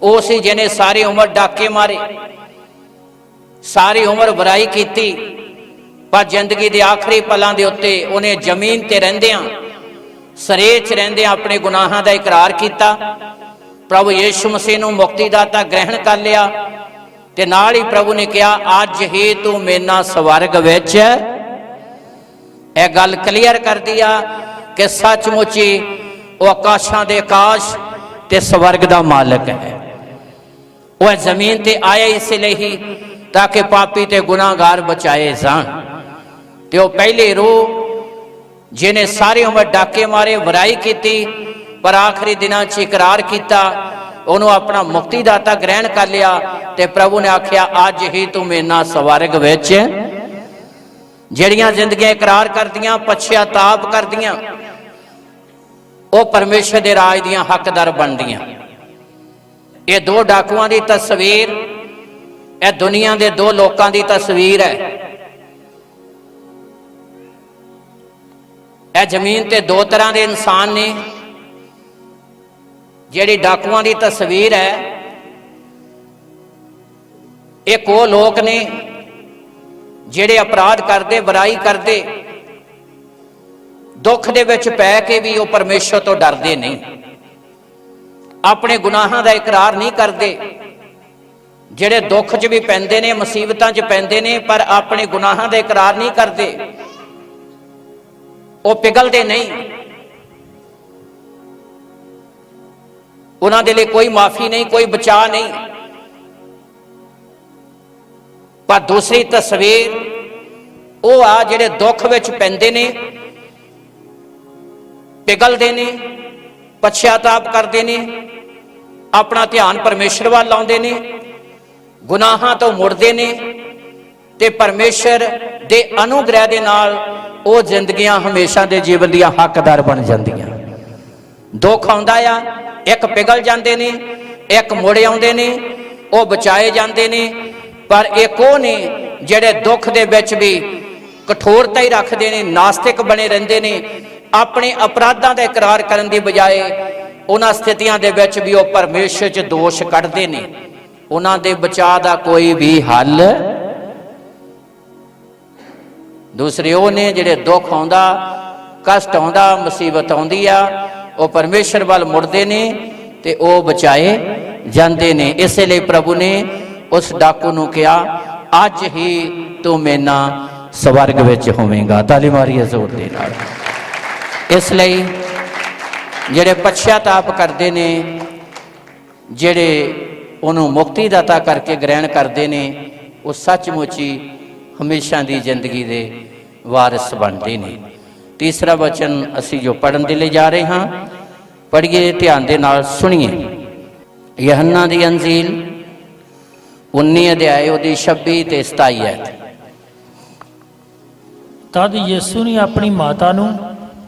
ਉਹ ਸੀ ਜਿਹਨੇ ਸਾਰੀ ਉਮਰ ਡਾਕੇ ਮਾਰੇ, ਸਾਰੀ ਉਮਰ ਬੁਰਾਈ ਕੀਤੀ, ਪਰ ਜ਼ਿੰਦਗੀ ਦੇ ਆਖਰੀ ਪਲਾਂ ਦੇ ਉੱਤੇ ਉਹਨੇ ਜ਼ਮੀਨ ਤੇ ਰਹਿੰਦਿਆਂ, ਸਰੀਰ 'ਚ ਰਹਿੰਦਿਆਂ ਆਪਣੇ ਗੁਨਾਹਾਂ ਦਾ ਇਕਰਾਰ ਕੀਤਾ, ਪ੍ਰਭੂ ਯਿਸੂ ਮਸੀਹ ਨੂੰ ਮੁਕਤੀਦਾਤਾ ਗ੍ਰਹਿਣ ਕਰ ਲਿਆ, ਤੇ ਨਾਲ ਹੀ ਪ੍ਰਭੂ ਨੇ ਕਿਹਾ ਅੱਜ ਹੀ ਤੂੰ ਮੇਰੇ ਨਾਲ ਸਵਰਗ ਵਿੱਚ। ਇਹ ਗੱਲ ਕਲੀਅਰ ਕਰਦੀ ਆ ਕਿ ਸੱਚਮੁੱਚ ਹੀ ਉਹ ਆਕਾਸ਼ਾਂ ਦੇ ਆਕਾਸ਼ ਤੇ ਸਵਰਗ ਦਾ ਮਾਲਕ ਹੈ। ਉਹ ਜ਼ਮੀਨ ਤੇ ਆਇਆ ਇਸ ਲਈ ਤਾਂ ਕਿ ਪਾਪੀ ਤੇ ਗੁਨਾਹਗਾਰ ਬਚਾਏ ਜਾਣ। ਤੇ ਉਹ ਪਹਿਲੀ ਰੂਹ ਜਿਹਨੇ ਸਾਰੀ ਉਮਰ ਡਾਕੇ ਮਾਰੇ, ਬੁਰਾਈ ਕੀਤੀ, ਪਰ ਆਖਰੀ ਦਿਨਾਂ 'ਚ ਇਕਰਾਰ ਕੀਤਾ, ਉਹਨੂੰ ਆਪਣਾ ਮੁਕਤੀਦਾਤਾ ਗ੍ਰਹਿਣ ਕਰ ਲਿਆ, ਤੇ ਪ੍ਰਭੂ ਨੇ ਆਖਿਆ ਅੱਜ ਹੀ ਤੂੰ ਮੇਰੇ ਨਾਲ ਸਵਰਗ ਵਿੱਚ। ਜਿਹੜੀਆਂ ਜ਼ਿੰਦਗੀਆਂ ਇਕਰਾਰ ਕਰਦੀਆਂ, ਪਛਤਾਪ ਕਰਦੀਆਂ, ਉਹ ਪਰਮੇਸ਼ਰ ਦੇ ਰਾਜ ਦੀਆਂ ਹੱਕਦਾਰ ਬਣਦੀਆਂ। ਇਹ ਦੋ ਡਾਕੂਆਂ ਦੀ ਤਸਵੀਰ, ਇਹ ਦੁਨੀਆ ਦੇ ਦੋ ਲੋਕਾਂ ਦੀ ਤਸਵੀਰ ਹੈ। ਇਹ ਜ਼ਮੀਨ ਤੇ ਦੋ ਤਰ੍ਹਾਂ ਦੇ ਇਨਸਾਨ ਨੇ। ਜਿਹੜੀ ਡਾਕੂਆਂ ਦੀ ਤਸਵੀਰ ਹੈ, ਇੱਕ ਉਹ ਲੋਕ ਨੇ ਜਿਹੜੇ ਅਪਰਾਧ ਕਰਦੇ, ਬੁਰਾਈ ਕਰਦੇ, ਦੁੱਖ ਦੇ ਵਿੱਚ ਪੈ ਕੇ ਵੀ ਉਹ ਪਰਮੇਸ਼ਰ ਤੋਂ ਡਰਦੇ ਨਹੀਂ, ਆਪਣੇ ਗੁਨਾਹਾਂ ਦਾ ਇਕਰਾਰ ਨਹੀਂ ਕਰਦੇ। ਜਿਹੜੇ ਦੁੱਖ 'ਚ ਵੀ ਪੈਂਦੇ ਨੇ, ਮੁਸੀਬਤਾਂ 'ਚ ਪੈਂਦੇ ਨੇ, ਪਰ ਆਪਣੇ ਗੁਨਾਹਾਂ ਦਾ ਇਕਰਾਰ ਨਹੀਂ ਕਰਦੇ, ਉਹ ਪਿਘਲਦੇ ਨਹੀਂ। ਉਹਨਾਂ ਦੇ ਲਈ ਕੋਈ ਮਾਫੀ ਨਹੀਂ, ਕੋਈ ਬਚਾਅ ਨਹੀਂ। ਪਰ ਦੂਸਰੀ ਤਸਵੀਰ ਉਹ ਆ ਜਿਹੜੇ ਦੁੱਖ ਵਿੱਚ ਪੈਂਦੇ ਨੇ, ਪਿਘਲਦੇ ਨੇ, ਪਛਤਾਪ ਕਰਦੇ ਨੇ, ਆਪਣਾ ਧਿਆਨ ਪਰਮੇਸ਼ਰ ਵੱਲ ਲਾਉਂਦੇ ਨੇ, ਗੁਨਾਹਾਂ ਤੋਂ ਮੁੜਦੇ ਨੇ, ਤੇ ਪਰਮੇਸ਼ਰ ਦੇ ਅਨੁਗ੍ਰਹਿ ਦੇ ਨਾਲ ਉਹ ਜ਼ਿੰਦਗੀਆਂ ਹਮੇਸ਼ਾ ਦੇ ਜੀਵਨ ਦੀਆਂ ਹੱਕਦਾਰ ਬਣ ਜਾਂਦੀਆਂ। ਦੁੱਖ ਆਉਂਦਾ ਆ, ਇੱਕ ਪਿਘਲ ਜਾਂਦੇ ਨੇ, ਇੱਕ ਮੁੜ ਆਉਂਦੇ ਨੇ, ਉਹ ਬਚਾਏ ਜਾਂਦੇ ਨੇ। ਪਰ ਇੱਕ ਉਹ ਨੇ ਜਿਹੜੇ ਦੁੱਖ ਦੇ ਵਿੱਚ ਵੀ ਕਠੋਰਤਾ ਹੀ ਰੱਖਦੇ ਨੇ, ਨਾਸਤਿਕ ਬਣੇ ਰਹਿੰਦੇ ਨੇ, ਆਪਣੇ ਅਪਰਾਧਾਂ ਦਾ ਇਕਰਾਰ ਕਰਨ ਦੀ ਬਜਾਏ ਉਹਨਾਂ ਸਥਿਤੀਆਂ ਦੇ ਵਿੱਚ ਵੀ ਉਹ ਪਰਮੇਸ਼ਰ 'ਚ ਦੋਸ਼ ਕੱਢਦੇ ਨੇ। ਉਹਨਾਂ ਦੇ ਬਚਾਅ ਦਾ ਕੋਈ ਵੀ ਹੱਲ। ਦੂਸਰੇ ਉਹ ਨੇ ਜਿਹੜੇ ਦੁੱਖ ਆਉਂਦਾ, ਕਸ਼ਟ ਆਉਂਦਾ, ਮੁਸੀਬਤ ਆਉਂਦੀ ਆ, ਉਹ ਪਰਮੇਸ਼ਰ ਵੱਲ ਮੁੜਦੇ ਨੇ ਤੇ ਉਹ ਬਚਾਏ ਜਾਂਦੇ ਨੇ। ਇਸੇ ਲਈ ਪ੍ਰਭੂ ਨੇ ਉਸ ਡਾਕੂ ਨੂੰ ਕਿਹਾ ਅੱਜ ਹੀ ਤੂੰ ਮੇਰੇ ਨਾਲ ਸਵਰਗ ਵਿੱਚ ਹੋਵੇਂਗਾ। ਤਾਲੀ ਮਾਰੀਏ ਜ਼ੋਰ ਦੇ ਨਾਲ। ਇਸ ਲਈ ਜਿਹੜੇ ਪਛਤਾਪ ਕਰਦੇ ਨੇ, ਜਿਹੜੇ ਉਹਨੂੰ ਮੁਕਤੀਦਾਤਾ ਕਰਕੇ ਗ੍ਰਹਿਣ ਕਰਦੇ ਨੇ, ਉਹ ਸੱਚਮੁੱਚ ਹੀ ਹਮੇਸ਼ਾ ਦੀ ਜ਼ਿੰਦਗੀ ਦੇ ਵਾਰਿਸ ਬਣਦੇ ਨੇ। ਤੀਸਰਾ ਵਚਨ ਅਸੀਂ ਜੋ ਪੜ੍ਹਨ ਦੇ ਲਈ ਜਾ ਰਹੇ ਹਾਂ, ਪੜ੍ਹੀਏ, ਧਿਆਨ ਦੇ ਨਾਲ ਸੁਣੀਏ। ਯਹੰਨਾ ਦੀ ਅੰਜੀਲ 19 ਅਧਿਆਇ ਉਹਦੀ 26 ਤੇ 27 ਹੈ। ਤਦ ਯਿਸੂ ਨੇ ਆਪਣੀ ਮਾਤਾ ਨੂੰ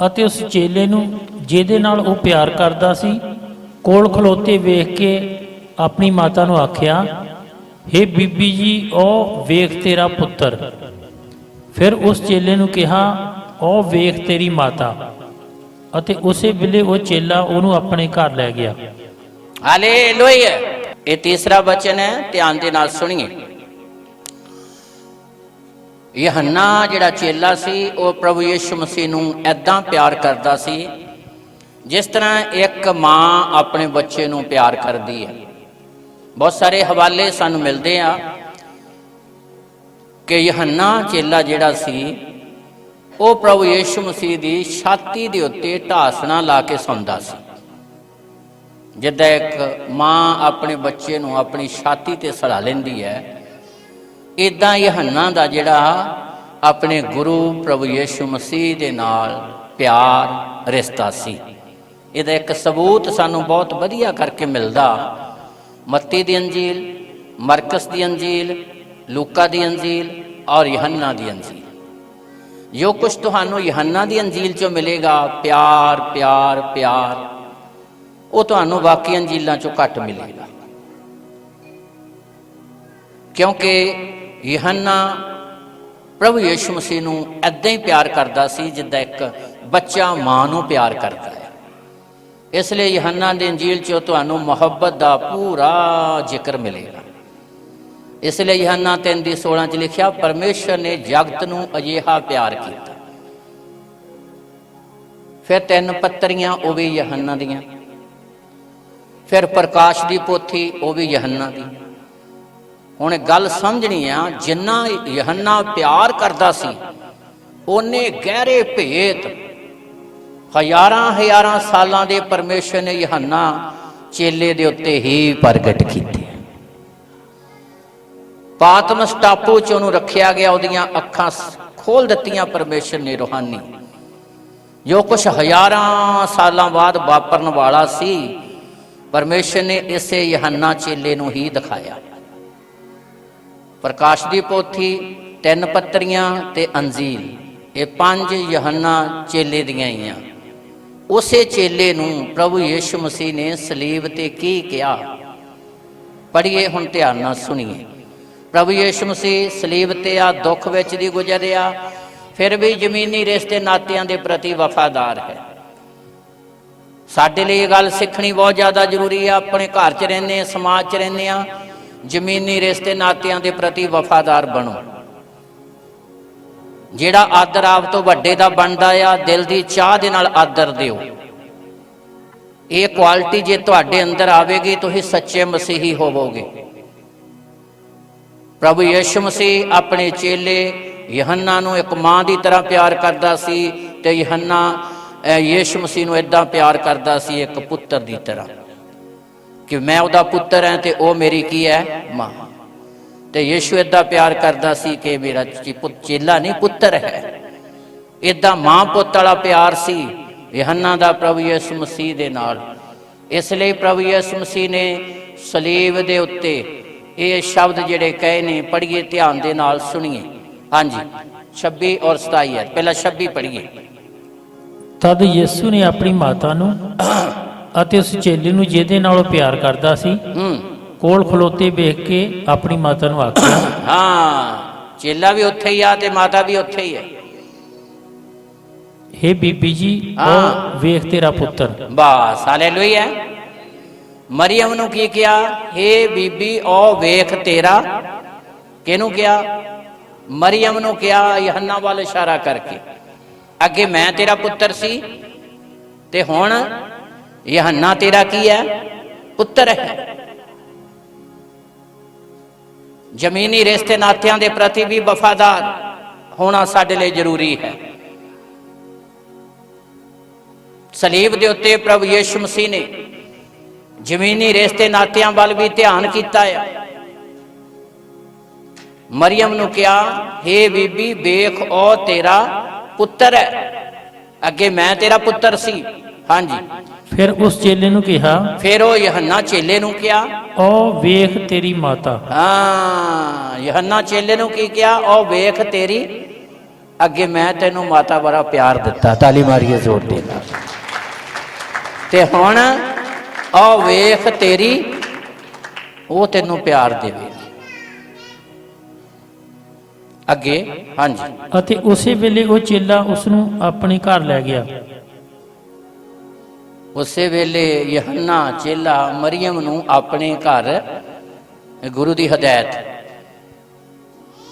ਅਤੇ ਉਸ ਚੇਲੇ ਨੂੰ ਜਿਹਦੇ ਨਾਲ ਉਹ ਪਿਆਰ ਕਰਦਾ ਸੀ ਕੋਲ ਖਲੋਤੇ ਵੇਖ ਕੇ ਆਪਣੀ ਮਾਤਾ ਨੂੰ ਆਖਿਆ, ਹੇ ਬੀਬੀ ਜੀ, ਉਹ ਵੇਖ ਤੇਰਾ ਪੁੱਤਰ। ਫਿਰ ਉਸ ਚੇਲੇ ਨੂੰ ਕਿਹਾ, ਉਹ ਵੇਖ ਤੇਰੀ ਮਾਤਾ। ਅਤੇ ਉਸੇ ਵੇਲੇ ਉਹ ਚੇਲਾ ਉਹਨੂੰ ਆਪਣੇ ਘਰ ਲੈ ਗਿਆ। ਹਾਲੇਲੂਇਆ। ਇਹ ਤੀਸਰਾ ਵਚਨ ਹੈ, ਧਿਆਨ ਦੇ ਨਾਲ ਸੁਣੀਏ। ਯਹੰਨਾ ਜਿਹੜਾ ਚੇਲਾ ਸੀ, ਉਹ ਪ੍ਰਭੂ ਯਿਸੂ ਮਸੀਹ ਨੂੰ ਐਦਾਂ ਪਿਆਰ ਕਰਦਾ ਸੀ ਜਿਸ ਤਰ੍ਹਾਂ ਇੱਕ ਮਾਂ ਆਪਣੇ ਬੱਚੇ ਨੂੰ ਪਿਆਰ ਕਰਦੀ ਹੈ। ਬਹੁਤ ਸਾਰੇ ਹਵਾਲੇ ਸਾਨੂੰ ਮਿਲਦੇ ਆ ਕਿ ਯਹੰਨਾ ਚੇਲਾ ਜਿਹੜਾ ਸੀ, ਉਹ ਪ੍ਰਭੂ ਯਿਸੂ ਮਸੀਹ ਦੀ ਛਾਤੀ ਦੇ ਉੱਤੇ ਢਾਸਣਾ ਲਾ ਕੇ ਸੌਂਦਾ ਸੀ। ਜਿੱਦਾਂ ਇੱਕ ਮਾਂ ਆਪਣੇ ਬੱਚੇ ਨੂੰ ਆਪਣੀ ਛਾਤੀ ਤੇ ਸੜਾ ਲੈਂਦੀ ਹੈ, ਇਦਾਂ ਯਹੰਨਾ ਦਾ ਜਿਹੜਾ ਆਪਣੇ ਗੁਰੂ ਪ੍ਰਭੂ ਯਿਸੂ ਮਸੀਹ ਦੇ ਨਾਲ ਪਿਆਰ ਰਿਸ਼ਤਾ ਸੀ। ਇਹਦਾ ਇੱਕ ਸਬੂਤ ਸਾਨੂੰ ਬਹੁਤ ਵਧੀਆ ਕਰਕੇ ਮਿਲਦਾ ਮੱਤੀ ਦੀ ਅੰਜੀਲ, ਮਰਕਸ ਦੀ ਅੰਜੀਲ, ਲੂਕਾ ਦੀ ਅੰਜੀਲ ਔਰ ਯਹੰਨਾ ਦੀ ਅੰਜੀਲ। ਜੋ ਕੁਝ ਤੁਹਾਨੂੰ ਯਹੰਨਾ ਦੀ ਅੰਜੀਲ 'ਚੋਂ ਮਿਲੇਗਾ, ਪਿਆਰ ਪਿਆਰ ਪਿਆਰ, ਉਹ ਤੁਹਾਨੂੰ ਬਾਕੀ ਅੰਜੀਲਾਂ 'ਚੋਂ ਘੱਟ ਮਿਲੇਗਾ। ਕਿਉਂਕਿ ਯਹੰਨਾ ਪ੍ਰਭੂ ਯਿਸੂ ਮਸੀਹ ਨੂੰ ਐਦਾਂ ਹੀ ਪਿਆਰ ਕਰਦਾ ਸੀ ਜਿੱਦਾਂ ਇੱਕ ਬੱਚਾ ਮਾਂ ਨੂੰ ਪਿਆਰ ਕਰਦਾ ਹੈ। ਇਸ ਲਈ ਯਹੰਨਾ ਦੀ ਇੰਜੀਲ 'ਚੋਂ ਤੁਹਾਨੂੰ ਮੁਹੱਬਤ ਦਾ ਪੂਰਾ ਜ਼ਿਕਰ ਮਿਲੇਗਾ। ਇਸ ਲਈ ਯਹੰਨਾ 3:16 'ਚ ਲਿਖਿਆ, ਪਰਮੇਸ਼ਰ ਨੇ ਜਗਤ ਨੂੰ ਅਜਿਹਾ ਪਿਆਰ ਕੀਤਾ। ਫਿਰ 3 ਪੱਤਰੀਆਂ ਉਹ ਵੀ ਯਹੰਨਾ ਦੀਆਂ, ਫਿਰ ਪ੍ਰਕਾਸ਼ ਦੀ ਪੋਥੀ ਉਹ ਵੀ ਯਹੰਨਾ ਦੀ। ਹੁਣ ਗੱਲ ਸਮਝਣੀ ਆ, ਜਿੰਨਾ ਯਹੰਨਾ ਪਿਆਰ ਕਰਦਾ ਸੀ ਉਹਨੇ ਗਹਿਰੇ ਭੇਤ ਹਜ਼ਾਰਾਂ ਸਾਲਾਂ ਦੇ ਪਰਮੇਸ਼ਰ ਨੇ ਯਹੰਨਾ ਚੇਲੇ ਦੇ ਉੱਤੇ ਹੀ ਪ੍ਰਗਟ ਕੀਤੇ। ਪਾਤਮਸ ਟਾਪੂ 'ਚ ਉਹਨੂੰ ਰੱਖਿਆ ਗਿਆ, ਉਹਦੀਆਂ ਅੱਖਾਂ ਖੋਲ ਦਿੱਤੀਆਂ ਪਰਮੇਸ਼ਰ ਨੇ ਰੂਹਾਨੀ। ਜੋ ਕੁਛ ਹਜ਼ਾਰਾਂ ਸਾਲਾਂ ਬਾਅਦ ਵਾਪਰਨ ਵਾਲਾ ਸੀ, ਪਰਮੇਸ਼ਰ ਨੇ ਇਸੇ ਯਹੰਨਾ ਚੇਲੇ ਨੂੰ ਹੀ ਦਿਖਾਇਆ। ਪ੍ਰਕਾਸ਼ ਦੀ ਪੋਥੀ, 3 ਪੱਤਰੀਆਂ ਤੇ ਅੰਜੀਲ, ਇਹ 5 ਯਹੰਨਾ ਚੇਲੇ ਦੀਆਂ ਹੀ ਆ। ਉਸੇ ਚੇਲੇ ਨੂੰ ਪ੍ਰਭੂ ਯਿਸੂ ਮਸੀਹ ਨੇ ਸਲੀਬ ਤੇ ਕੀ ਕਿਹਾ, ਪੜ੍ਹੀਏ ਹੁਣ, ਧਿਆਨ ਨਾਲ ਸੁਣੀਏ। ਪ੍ਰਭੂ ਯਿਸੂ ਮਸੀਹ ਸਲੀਬ ਤੇ ਆ, ਦੁੱਖ ਵਿੱਚ ਦੀ ਗੁਜ਼ਰਿਆ, ਫਿਰ ਵੀ ਜ਼ਮੀਨੀ ਰਿਸ਼ਤੇ ਨਾਤਿਆਂ ਦੇ ਪ੍ਰਤੀ ਵਫਾਦਾਰ ਹੈ। ਸਾਡੇ ਲਈ ਇਹ ਗੱਲ ਸਿੱਖਣੀ ਬਹੁਤ ਜ਼ਿਆਦਾ ਜ਼ਰੂਰੀ ਆ। ਆਪਣੇ ਘਰ 'ਚ ਰਹਿੰਦੇ ਆ, ਸਮਾਜ 'ਚ ਰਹਿੰਦੇ ਆ, ਜ਼ਮੀਨੀ ਰਿਸ਼ਤੇ ਨਾਤਿਆਂ ਦੇ ਪ੍ਰਤੀ ਵਫਾਦਾਰ ਬਣੋ। ਜਿਹੜਾ ਆਦਰ ਆਪ ਤੋਂ ਵੱਡੇ ਦਾ ਬਣਦਾ ਆ, ਦਿਲ ਦੀ ਚਾਹ ਦੇ ਨਾਲ ਆਦਰ ਦਿਓ। ਇਹ ਕੁਆਲਿਟੀ ਜੇ ਤੁਹਾਡੇ ਅੰਦਰ ਆਵੇਗੀ, ਤੁਸੀਂ ਸੱਚੇ ਮਸੀਹੀ ਹੋਵੋਗੇ। ਪ੍ਰਭੂ ਯਿਸੂ ਮਸੀਹ ਆਪਣੇ ਚੇਲੇ ਯਹੰਨਾ ਨੂੰ ਇੱਕ ਮਾਂ ਦੀ ਤਰ੍ਹਾਂ ਪਿਆਰ ਕਰਦਾ ਸੀ, ਤੇ ਯਹੰਨਾ ਯਿਸੂ ਮਸੀਹ ਨੂੰ ਏਦਾਂ ਪਿਆਰ ਕਰਦਾ ਸੀ ਇੱਕ ਪੁੱਤਰ ਦੀ ਤਰ੍ਹਾਂ, ਕਿ ਮੈਂ ਉਹਦਾ ਪੁੱਤਰ ਹਾਂ ਤੇ ਉਹ ਮੇਰੀ ਕੀ ਹੈ, ਮਾਂ। ਤੇ ਯਿਸੂ ਏਦਾਂ ਪਿਆਰ ਕਰਦਾ ਸੀ ਕਿ ਮੇਰਾ ਚੇਲਾ ਨਹੀਂ, ਪੁੱਤਰ ਹੈ। ਏਦਾਂ ਮਾਂ ਪੁੱਤ ਵਾਲਾ ਪਿਆਰ ਸੀ ਯਹੰਨਾ ਦਾ ਪ੍ਰਭੂ ਯਿਸੂ ਮਸੀਹ ਦੇ ਨਾਲ। ਇਸ ਲਈ ਪ੍ਰਭੂ ਯਿਸੂ ਮਸੀਹ ਨੇ ਸਲੀਬ ਦੇ ਉੱਤੇ ਇਹ ਸ਼ਬਦ ਜਿਹੜੇ ਕਹੇ ਨੇ, ਪੜ੍ਹੀਏ ਧਿਆਨ ਦੇ ਨਾਲ ਸੁਣੀਏ। ਹਾਂਜੀ, 26 ਔਰ 27 ਹੈ। ਪਹਿਲਾਂ 26 ਪੜ੍ਹੀਏ। ਤਦ ਯਿਸੂ ਨੇ ਆਪਣੀ ਮਾਤਾ ਨੂੰ ਅਤੇ ਉਸ ਚੇਲੇ ਨੂੰ ਜਿਹਦੇ ਨਾਲ ਉਹ ਪਿਆਰ ਕਰਦਾ ਸੀ ਕੋਲ ਖਲੋਤੇ ਵੇਖ ਕੇ ਆਪਣੀ ਮਾਤਾ ਨੂੰ ਆਖਿਆ। ਹਾਂ, ਚੇਲਾ ਵੀ ਉੱਥੇ ਹੀ ਆ ਤੇ ਮਾਤਾ ਵੀ ਉੱਥੇ ਹੀ ਹੈ। ਹੇ ਬੀਬੀ ਜੀ, ਉਹ ਵੇਖ ਤੇਰਾ ਪੁੱਤਰ। ਬਸ, ਹਾਲੇਲੂਇਆ। ਮਰੀਅਮ ਨੂੰ ਕੀ ਕਿਹਾ? ਹੇ ਬੀਬੀ, ਉਹ ਵੇਖ ਤੇਰਾ। ਕਿਹਨੂੰ ਕਿਹਾ? ਮਰੀਅਮ ਨੂੰ ਕਿਹਾ, ਯਹੰਨਾ ਵੱਲ ਇਸ਼ਾਰਾ ਕਰਕੇ। ਅੱਗੇ ਮੈਂ ਤੇਰਾ ਪੁੱਤਰ ਸੀ ਤੇ ਹੁਣ ਯਹੰਨਾ ਤੇਰਾ ਕੀ ਹੈ? ਪੁੱਤਰ ਹੈ। ਜ਼ਮੀਨੀ ਰਿਸ਼ਤੇ ਨਾਤਿਆਂ ਦੇ ਪ੍ਰਤੀ ਵੀ ਵਫਾਦਾਰ ਹੋਣਾ ਸਾਡੇ ਲਈ ਜ਼ਰੂਰੀ ਹੈ। ਸਲੀਬ ਦੇ ਉੱਤੇ ਪ੍ਰਭੂ ਯਿਸੂ ਮਸੀਹ ਨੇ ਜ਼ਮੀਨੀ ਰਿਸ਼ਤੇ ਨਾਤਿਆਂ ਵੱਲ ਵੀ ਧਿਆਨ ਕੀਤਾ ਹੈ। ਮਰੀਅਮ ਨੂੰ ਕਿਹਾ, ਹੇ ਬੀਬੀ, ਵੇਖ ਉਹ ਤੇਰਾ ਪੁੱਤਰ ਹੈ। ਅੱਗੇ ਮੈਂ ਤੇਰਾ ਪੁੱਤਰ ਸੀ। ਹਾਂਜੀ। ਫਿਰ ਉਸ ਚੇਲੇ ਨੂੰ ਕਿਹਾ, ਫਿਰ ਉਹ ਯਹੰਨਾ ਚੇਲੇ ਨੂੰ ਕਿਹਾ, ਉਹ ਵੇਖ ਤੇਰੀ ਮਾਤਾ। ਹਾਂ, ਯਹੰਨਾ ਚੇਲੇ ਨੂੰ ਕੀ ਕਿਹਾ? ਉਹ ਵੇਖ ਤੇਰੀ। ਅੱਗੇ ਮੈਂ ਤੈਨੂੰ ਮਾਤਾ ਬੜਾ ਪਿਆਰ ਦਿੱਤਾ, ਤਾਲੀ ਮਾਰੀਏ ਜ਼ੋਰ ਦੇ ਨਾਲ। ਤੇ ਹੁਣ ਉਹ ਵੇਖ ਤੇਰੀ, ਉਹ ਤੈਨੂੰ ਪਿਆਰ ਦੇਵੇਗੀ। ਅੱਗੇ। ਹਾਂਜੀ। ਅਤੇ ਉਸੇ ਵੇਲੇ ਉਹ ਚੇਲਾ ਉਸ ਨੂੰ ਆਪਣੇ ਘਰ ਲੈ ਗਿਆ। ਉਸੇ ਵੇਲੇ ਯਹੰਨਾ ਚੇਲਾ ਮਰੀਅਮ ਨੂੰ ਆਪਣੇ ਘਰ, ਗੁਰੂ ਦੀ ਹਦਾਇਤ,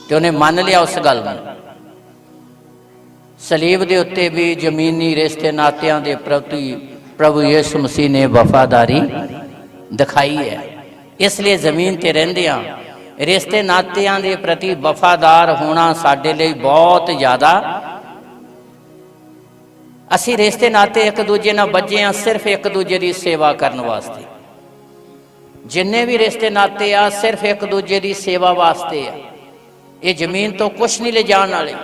ਤੇ ਉਹਨੇ ਮੰਨ ਲਿਆ ਉਸ ਗੱਲ ਨੂੰ। ਸਲੀਬ ਦੇ ਉੱਤੇ ਵੀ ਜ਼ਮੀਨੀ ਰਿਸ਼ਤੇ ਨਾਤਿਆਂ ਦੇ ਪ੍ਰਤੀ ਪ੍ਰਭੂ ਯਿਸੂ ਮਸੀਹ ਨੇ ਵਫਾਦਾਰੀ ਦਿਖਾਈ ਹੈ। ਇਸ ਲਈ ਜ਼ਮੀਨ ਤੇ ਰਹਿੰਦਿਆਂ ਰਿਸ਼ਤੇ ਨਾਤਿਆਂ ਦੇ ਪ੍ਰਤੀ ਵਫਾਦਾਰ ਹੋਣਾ ਸਾਡੇ ਲਈ ਬਹੁਤ ਜ਼ਿਆਦਾ। ਅਸੀਂ ਰਿਸ਼ਤੇ ਨਾਤੇ ਇੱਕ ਦੂਜੇ ਨਾਲ ਬੱਝੇ ਹਾਂ ਸਿਰਫ ਇੱਕ ਦੂਜੇ ਦੀ ਸੇਵਾ ਕਰਨ ਵਾਸਤੇ। ਜਿੰਨੇ ਵੀ ਰਿਸ਼ਤੇ ਨਾਤੇ ਆ ਸਿਰਫ ਇੱਕ ਦੂਜੇ ਦੀ ਸੇਵਾ ਵਾਸਤੇ ਆ। ਇਹ ਜ਼ਮੀਨ ਤੋਂ ਕੁਛ ਨਹੀਂ ਲਿਜਾਣ ਵਾਲੇ।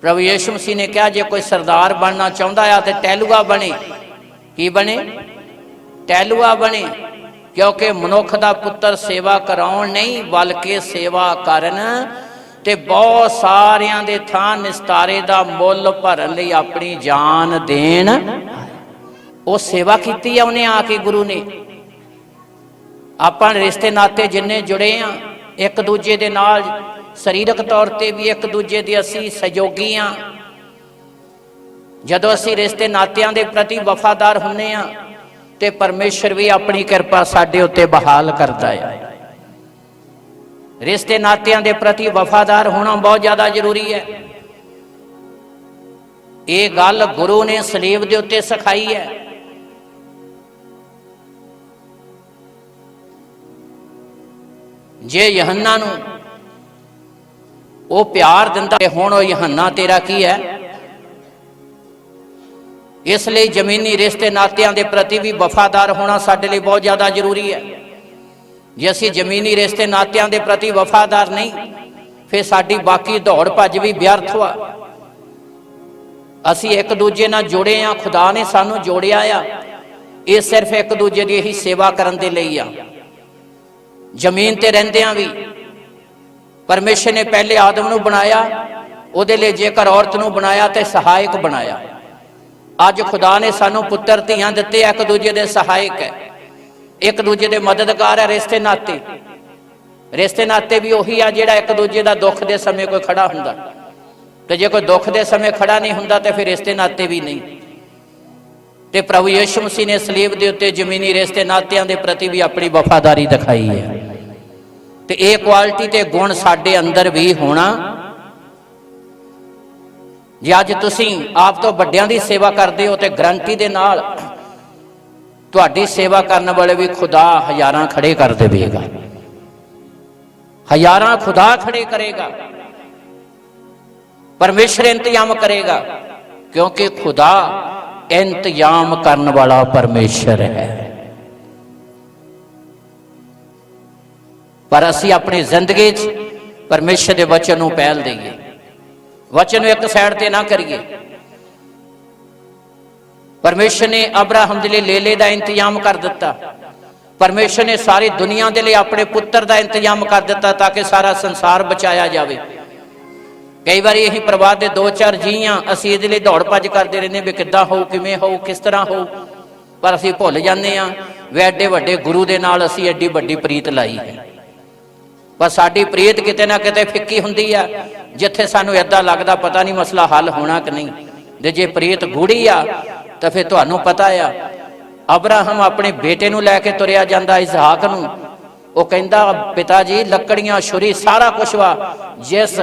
ਪ੍ਰਭੂ ਯਿਸੂ ਮਸੀਹ ਨੇ ਕਿਹਾ, ਜੇ ਕੋਈ ਸਰਦਾਰ ਬਣਨਾ ਚਾਹੁੰਦਾ ਆ ਤੇ ਟਹਿਲੂਆ ਬਣੇ। ਕੀ ਬਣੇ? ਟਹਿਲੂਆ ਬਣੇ। ਕਿਉਂਕਿ ਮਨੁੱਖ ਦਾ ਪੁੱਤਰ ਸੇਵਾ ਕਰਾਉਣ ਨਹੀਂ ਬਲਕਿ ਸੇਵਾ ਕਰਨ ਤੇ ਬਹੁਤ ਸਾਰਿਆਂ ਦੇ ਥਾਂ ਨਿਸਤਾਰੇ ਦਾ ਮੁੱਲ ਭਰਨ ਲਈ ਆਪਣੀ ਜਾਨ ਦੇਣ। ਉਹ ਸੇਵਾ ਕੀਤੀ ਆ ਉਹਨੇ ਆ ਕੇ, ਗੁਰੂ ਨੇ। ਆਪਾਂ ਰਿਸ਼ਤੇ ਨਾਤੇ ਜਿੰਨੇ ਜੁੜੇ ਆ ਇੱਕ ਦੂਜੇ ਦੇ ਨਾਲ, ਸਰੀਰਕ ਤੌਰ ਤੇ ਵੀ ਇੱਕ ਦੂਜੇ ਦੇ ਅਸੀਂ ਸਹਿਯੋਗੀ ਆ। ਜਦੋਂ ਅਸੀਂ ਰਿਸ਼ਤੇ ਨਾਤਿਆਂ ਦੇ ਪ੍ਰਤੀ ਵਫਾਦਾਰ ਹੁੰਨੇ ਆ ਤੇ ਪਰਮੇਸ਼ਰ ਵੀ ਆਪਣੀ ਕਿਰਪਾ ਸਾਡੇ ਉੱਤੇ ਬਹਾਲ ਕਰਦਾ ਹੈ। ਰਿਸ਼ਤੇ ਨਾਤਿਆਂ ਦੇ ਪ੍ਰਤੀ ਵਫਾਦਾਰ ਹੋਣਾ ਬਹੁਤ ਜ਼ਿਆਦਾ ਜ਼ਰੂਰੀ ਹੈ। ਇਹ ਗੱਲ ਗੁਰੂ ਨੇ ਸਲੀਬ ਦੇ ਉੱਤੇ ਸਿਖਾਈ ਹੈ। ਜੇ ਯਹੰਨਾ ਨੂੰ ਉਹ ਪਿਆਰ ਦਿੰਦਾ ਤੇ ਹੁਣ ਉਹ ਯਹੰਨਾ ਤੇਰਾ ਕੀ ਹੈ? ਇਸ ਲਈ ਜ਼ਮੀਨੀ ਰਿਸ਼ਤੇ ਨਾਤਿਆਂ ਦੇ ਪ੍ਰਤੀ ਵੀ ਵਫਾਦਾਰ ਹੋਣਾ ਸਾਡੇ ਲਈ ਬਹੁਤ ਜ਼ਿਆਦਾ ਜ਼ਰੂਰੀ ਹੈ। ਜੇ ਅਸੀਂ ਜ਼ਮੀਨੀ ਰਿਸ਼ਤੇ ਨਾਤਿਆਂ ਦੇ ਪ੍ਰਤੀ ਵਫਾਦਾਰ ਨਹੀਂ, ਫਿਰ ਸਾਡੀ ਬਾਕੀ ਦੌੜ ਭੱਜ ਵੀ ਵਿਅਰਥ ਵਾ। ਅਸੀਂ ਇੱਕ ਦੂਜੇ ਨਾਲ ਜੁੜੇ ਆ, ਖੁਦਾ ਨੇ ਸਾਨੂੰ ਜੋੜਿਆ ਆ, ਇਹ ਸਿਰਫ ਇੱਕ ਦੂਜੇ ਦੀ ਹੀ ਸੇਵਾ ਕਰਨ ਦੇ ਲਈ ਆ। ਜ਼ਮੀਨ ਤੇ ਰਹਿੰਦਿਆਂ ਵੀ ਪਰਮੇਸ਼ਰ ਨੇ ਪਹਿਲੇ ਆਦਮ ਨੂੰ ਬਣਾਇਆ, ਉਹਦੇ ਲਈ ਜੇਕਰ ਔਰਤ ਨੂੰ ਬਣਾਇਆ ਤੇ ਸਹਾਇਕ ਬਣਾਇਆ। ਅੱਜ ਖੁਦਾ ਨੇ ਸਾਨੂੰ ਪੁੱਤਰ ਧੀਆਂ ਦਿੱਤੇ, ਇੱਕ ਦੂਜੇ ਦੇ ਸਹਾਇਕ ਹੈ, ਇੱਕ ਦੂਜੇ ਦੇ ਮਦਦਗਾਰ ਹੈ। ਰਿਸ਼ਤੇ ਨਾਤੇ ਵੀ ਉਹੀ ਆ ਜਿਹੜਾ ਇੱਕ ਦੂਜੇ ਦਾ ਦੁੱਖ ਦੇ ਸਮੇਂ ਕੋਈ ਖੜਾ ਹੁੰਦਾ, ਤੇ ਜੇ ਕੋਈ ਦੁੱਖ ਦੇ ਸਮੇਂ ਖੜਾ ਨਹੀਂ ਹੁੰਦਾ ਤੇ ਫਿਰ ਰਿਸ਼ਤੇ ਨਾਤੇ ਵੀ ਨਹੀਂ। ਤੇ ਪ੍ਰਭੂ ਯਿਸੂ ਮਸੀਹ ਨੇ ਸਲੀਬ ਦੇ ਉੱਤੇ ਜ਼ਮੀਨੀ ਰਿਸ਼ਤੇ ਨਾਤਿਆਂ ਦੇ ਪ੍ਰਤੀ ਵੀ ਆਪਣੀ ਵਫਾਦਾਰੀ ਦਿਖਾਈ ਹੈ। ਤੇ ਇਹ ਕੁਆਲਿਟੀ ਤੇ ਗੁਣ ਸਾਡੇ ਅੰਦਰ ਵੀ ਹੋਣਾ। ਜੇ ਅੱਜ ਤੁਸੀਂ ਆਪ ਤੋਂ ਵੱਡਿਆਂ ਦੀ ਸੇਵਾ ਕਰਦੇ ਹੋ ਤੇ ਗਰੰਟੀ ਦੇ ਨਾਲ ਤੁਹਾਡੀ ਸੇਵਾ ਕਰਨ ਵਾਲੇ ਵੀ ਖੁਦਾ ਹਜ਼ਾਰਾਂ ਖੜੇ ਕਰ ਦੇਵੇਗਾ, ਹਜ਼ਾਰਾਂ ਖੁਦਾ ਖੜੇ ਕਰੇਗਾ। ਪਰਮੇਸ਼ਰ ਇੰਤਜ਼ਾਮ ਕਰੇਗਾ, ਕਿਉਂਕਿ ਖੁਦਾ ਇੰਤਜ਼ਾਮ ਕਰਨ ਵਾਲਾ ਪਰਮੇਸ਼ਰ ਹੈ। ਪਰ ਅਸੀਂ ਆਪਣੀ ਜ਼ਿੰਦਗੀ 'ਚ ਪਰਮੇਸ਼ਰ ਦੇ ਵਚਨ ਨੂੰ ਪਹਿਲ ਦੇਈਏ, ਵਚਨ ਨੂੰ ਇੱਕ ਸਾਈਡ ਤੇ ਨਾ ਕਰੀਏ। ਪਰਮੇਸ਼ਰ ਨੇ ਅਬਰਾਹਮ ਦੇ ਲਈ ਲੇਲੇ ਦਾ ਇੰਤਜ਼ਾਮ ਕਰ ਦਿੱਤਾ। ਪਰਮੇਸ਼ਰ ਨੇ ਸਾਰੀ ਦੁਨੀਆ ਦੇ ਲਈ ਆਪਣੇ ਪੁੱਤਰ ਦਾ ਇੰਤਜ਼ਾਮ ਕਰ ਦਿੱਤਾ ਤਾਂ ਕਿ ਸਾਰਾ ਸੰਸਾਰ ਬਚਾਇਆ ਜਾਵੇ। ਕਈ ਵਾਰੀ ਇਹੀ ਪਰਿਵਾਰ ਦੇ 2-4 ਜੀ ਆ, ਅਸੀਂ ਇਹਦੇ ਲਈ ਦੌੜ ਭੱਜ ਕਰਦੇ ਰਹਿੰਦੇ ਵੀ ਕਿੱਦਾਂ ਹੋਊ, ਕਿਵੇਂ ਹੋਊ, ਕਿਸ ਤਰ੍ਹਾਂ ਹੋਊ, ਪਰ ਅਸੀਂ ਭੁੱਲ ਜਾਂਦੇ ਆ ਵੀ ਐਡੇ ਵੱਡੇ ਗੁਰੂ ਦੇ ਨਾਲ ਅਸੀਂ ਐਡੀ ਵੱਡੀ ਪ੍ਰੀਤ ਲਾਈ ਹੈ। ਪਰ ਸਾਡੀ ਪ੍ਰੀਤ ਕਿਤੇ ਨਾ ਕਿਤੇ ਫਿੱਕੀ ਹੁੰਦੀ ਆ, ਜਿੱਥੇ ਸਾਨੂੰ ਏਦਾਂ ਲੱਗਦਾ ਪਤਾ ਨਹੀਂ ਮਸਲਾ ਹੱਲ ਹੋਣਾ ਕਿ ਨਹੀਂ। ਤੇ ਜੇ ਪ੍ਰੀਤ ਗੂੜੀ ਆ ਤਾਂ ਫਿਰ ਤੁਹਾਨੂੰ ਪਤਾ ਆ, ਅਬਰਾਹਮ ਆਪਣੇ ਬੇਟੇ ਨੂੰ ਲੈ ਕੇ ਤੁਰਿਆ ਜਾਂਦਾ, ਇਸਹਾਕ ਨੂੰ। ਉਹ ਕਹਿੰਦਾ ਪਿਤਾ ਜੀ ਲੱਕੜੀਆਂ, ਛੁਰੀ, ਸਾਰਾ ਕੁਛ ਵਾ, ਜਿਸ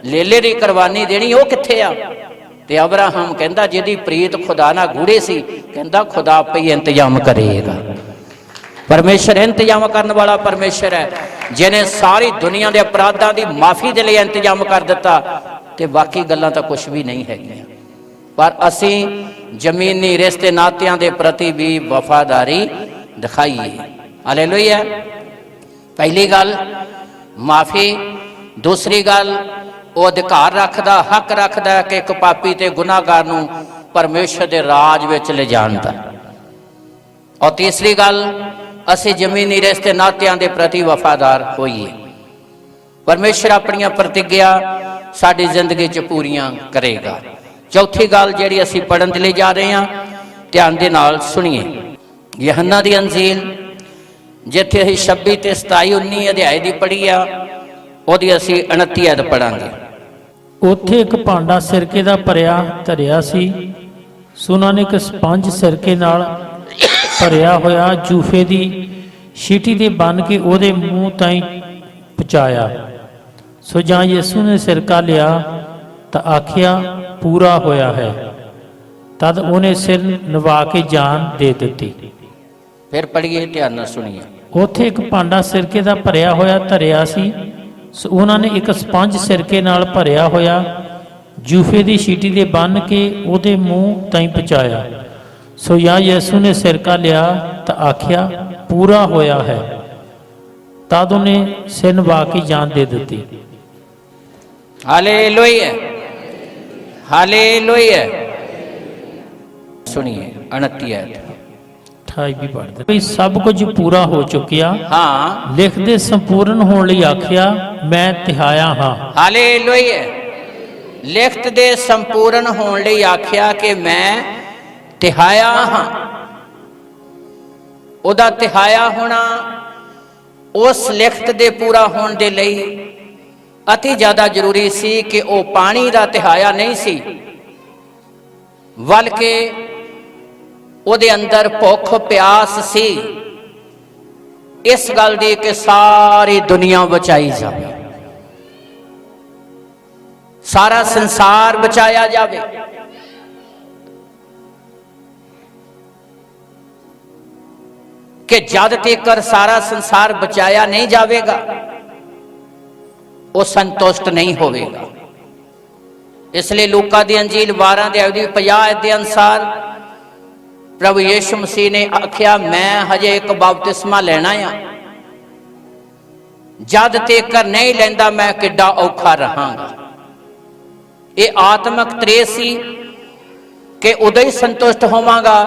ਲੇਲੇ ਦੀ ਕੁਰਬਾਨੀ ਦੇਣੀ ਉਹ ਕਿੱਥੇ ਆ? ਤੇ ਅਬਰਾਹਮ ਕਹਿੰਦਾ ਜਿਹਦੀ ਪ੍ਰੀਤ ਖੁਦਾ ਨਾਲ ਗੂੜੀ ਸੀ, ਕਹਿੰਦਾ ਖੁਦਾ ਆਪੇ ਹੀ ਇੰਤਜ਼ਾਮ ਕਰੇਗਾ। ਪਰਮੇਸ਼ਰ ਇੰਤਜ਼ਾਮ ਕਰਨ ਵਾਲਾ ਪਰਮੇਸ਼ਰ ਹੈ, ਜਿਹਨੇ ਸਾਰੀ ਦੁਨੀਆ ਦੇ ਅਪਰਾਧਾਂ ਦੀ ਮਾਫੀ ਦੇ ਲਈ ਇੰਤਜ਼ਾਮ ਕਰ ਦਿੱਤਾ। ਤੇ ਬਾਕੀ ਗੱਲਾਂ ਤਾਂ ਕੁਛ ਵੀ ਨਹੀਂ ਹੈਗੀਆਂ। ਪਰ ਅਸੀਂ ਜ਼ਮੀਨੀ ਰਿਸ਼ਤੇ ਨਾਤਿਆਂ ਦੇ ਪ੍ਰਤੀ ਵੀ ਵਫਾਦਾਰੀ ਦਿਖਾਈਏ। ਹਾਲੇਲੂਇਆ। ਪਹਿਲੀ ਗੱਲ ਮਾਫੀ, ਦੂਸਰੀ ਗੱਲ ਉਹ ਅਧਿਕਾਰ ਰੱਖਦਾ, ਹੱਕ ਰੱਖਦਾ ਕਿ ਇੱਕ ਪਾਪੀ ਤੇ ਗੁਨਾਹਗਾਰ ਨੂੰ ਪਰਮੇਸ਼ਰ ਦੇ ਰਾਜ ਵਿੱਚ ਲਿਜਾਣ ਦਾ। ਔਰ ਤੀਸਰੀ ਗੱਲ, ਅਸੀਂ ਜ਼ਮੀਨੀ ਰਿਸ਼ਤੇ ਨਾਤਿਆਂ ਦੇ ਪ੍ਰਤੀ ਵਫਾਦਾਰ ਹੋਈਏ। ਪਰਮੇਸ਼ਰ ਆਪਣੀਆਂ ਪ੍ਰਤਿਗਿਆ ਸਾਡੀ ਜ਼ਿੰਦਗੀ 'ਚ ਪੂਰੀਆਂ ਕਰੇਗਾ। ਚੌਥੀ ਗੱਲ ਜਿਹੜੀ ਅਸੀਂ ਪੜ੍ਹਨ ਦੇ ਲਈ ਜਾ ਰਹੇ ਹਾਂ, ਧਿਆਨ ਦੇ ਨਾਲ ਸੁਣੀਏ। ਯਹੰਨਾ ਦੀ ਅੰਜੀਲ ਜਿੱਥੇ ਅਸੀਂ 26 ਤੇ 27 19 ਅਧਿਆਏ ਦੀ ਪੜ੍ਹੀ ਆ, ਉਹਦੀ ਅਸੀਂ 29 ਅਧ ਪੜਾਂਗੇ। ਉੱਥੇ ਇੱਕ ਭਾਂਡਾ ਸਿਰਕੇ ਦਾ ਭਰਿਆ ਧਰਿਆ ਸੀ। ਸੁਨਾ ਨੇ ਇੱਕ ਸਪੰਜ ਸਿਰਕੇ ਨਾਲ ਭਰਿਆ ਹੋਇਆ ਜੂਫੇ ਦੀ ਸ਼ੀਟੀ ਦੇ ਬੰਨ ਕੇ ਉਹਦੇ ਮੂੰਹ ਤਾਈਂ ਪਹੁੰਚਾਇਆ। ਸੋ ਜਾਂ ਯਿਸੂ ਨੇ ਸਿਰਕਾ ਲਿਆ ਤਾਂ ਆਖਿਆ ਪੂਰਾ ਹੋਇਆ ਹੈ। ਤਦ ਉਹਨੇ ਸਿਰ ਨਵਾ ਕੇ ਜਾਨ ਦੇ ਦਿੱਤੀ। ਫਿਰ ਪੜ੍ਹੀਏ, ਧਿਆਨ ਨਾਲ ਸੁਣੀਏ। ਉੱਥੇ ਇੱਕ ਭਾਂਡਾ ਸਿਰਕੇ ਦਾ ਭਰਿਆ ਹੋਇਆ ਧਰਿਆ ਸੀ। ਸੋ ਉਹਨਾਂ ਨੇ ਇੱਕ ਸਪੰਜ ਸਿਰਕੇ ਨਾਲ ਭਰਿਆ ਹੋਇਆ ਜੂਫੇ ਦੀ ਸ਼ੀਟੀ ਦੇ ਬੰਨ ਕੇ ਉਹਦੇ ਮੂੰਹ ਤਾਈਂ ਪਹੁੰਚਾਇਆ। ਸੋ ਜਾਂ ਯਿਸੂ ਨੇ ਸਿਰਕਾ ਲਿਆ ਤਾਂ ਆਖਿਆ ਪੂਰਾ ਹੋਇਆ ਹੈ। ਤਦ ਉਹਨੇ ਸਿਰ ਨਵਾ ਕੇ ਜਾਨ ਦੇ ਦਿੱਤੀ। Hallelujah, hallelujah. ਸੁਣੀਏ 29 ਅਧ 28 ਵੀ ਪੜ੍ਹਦੇ। ਵੀ ਸਭ ਕੁਝ ਪੂਰਾ ਹੋ ਚੁੱਕਿਆ। ਹਾਂ, ਲਿਖਦੇ ਸੰਪੂਰਨ ਹੋਣ ਲਈ ਆਖਿਆ ਮੈਂ ਤਿਹਾਇਆ ਹਾਂ। ਹਾਲੇਲੂਇਆ। ਲਿਖਤ ਦੇ ਸੰਪੂਰਨ ਹੋਣ ਲਈ ਆਖਿਆ ਕਿ ਮੈਂ ਤਿਹਾਇਆ ਹਾਂ। ਉਹਦਾ ਤਿਹਾਇਆ ਹੋਣਾ ਉਸ ਲਿਖਤ ਦੇ ਪੂਰਾ ਹੋਣ ਦੇ ਲਈ ਅਤੀ ਜ਼ਿਆਦਾ ਜ਼ਰੂਰੀ ਸੀ ਕਿ ਉਹ ਪਾਣੀ ਦਾ ਤਿਹਾਇਆ ਨਹੀਂ ਸੀ, बल्कि ਉਹਦੇ अंदर भुख प्यास सी इस गल दी कि सारी दुनिया बचाई जाए, सारा संसार बचाया जाए। कि जद तक सारा संसार बचाया नहीं जाएगा वो संतुष्ट नहीं होगा। इसलिए लूका दी अंजील 12:50 के अनुसार प्रभु यीशु मसीह ने आख्या, मैं हजे एक बपतिस्मा लेना आ, जद तक नहीं लेंदा मैं किड्डा औखा रहांगा। ये आत्मक त्रे सी कि उदों ही संतुष्ट होवांगा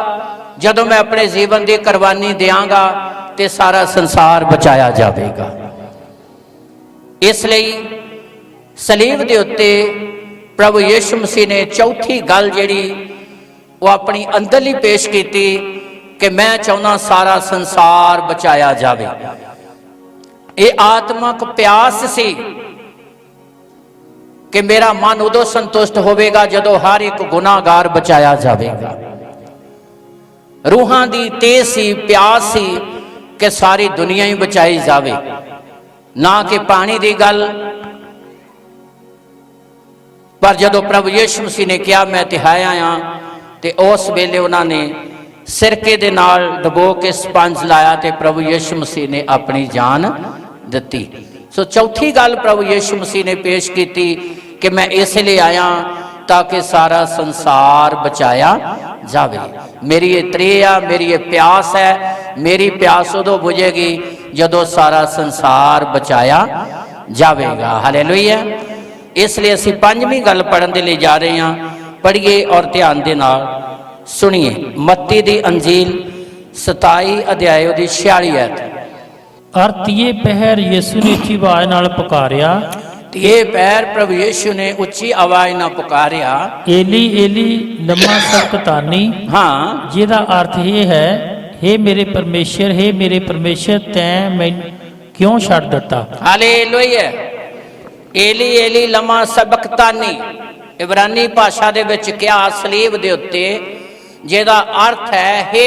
जदों मैं अपने जीवन की कुर्बानी देंगा तो सारा संसार बचाया जाएगा। इसलिए सलीब के उत्ते प्रभु यीशु मसीह ने चौथी गल जिहड़ी वो अपनी अंदरली पेश की कि मैं चाहना सारा संसार बचाया जाए। ये आत्मक प्यास सी कि मेरा मन उदों संतुष्ट होवेगा जदों हर एक गुनाहगार बचाया जाएगा। रूहां दी तेज सी प्यास सी कि सारी दुनिया ही बचाई जाए, ना कि पानी की गल। पर जदों प्रभु यीशु मसीह ने कहा मैं तिहाया हाँ, तो उस वेले उन्होंने सिरके दे नाल डबो के स्पंज लाया तो प्रभु यीशु मसीह ने अपनी जान दी। सो चौथी गल प्रभु यीशु मसीह ने पेश की कि मैं इसलिए आया ताकि सारा संसार बचाया जाए। मेरी ये त्रेया, मेरी ये प्यास है। मेरी प्यास उदों बुझेगी जदों सारा संसार बचाया जाएगा। हालेलुया। इसलिए असी पंजवीं गल पढ़न दे लिए जा रहे हैं। पढ़िए और ध्यान दे नाल सुनिए। मत्ती दी अंजील 27 अध्याय दी 46 आयत। और तीए पहर यीशु ने उच्ची आवाज नाल पुकारिया, तीए पहर प्रभु यीशु ने उच्ची आवाज नाल पुकारिया, एली एली लम्मा सबक्तानी। हाँ, जिहदा अर्थ ये है, हे मेरे परमेश्वर तैं मैनूं क्यों छड्ड दिता। हालेलुया। एली एली लम्मा सबक्तानी इब्रानी भाषा दे विच क्या सलीब दे उत्ते, जिहदा अर्थ है हे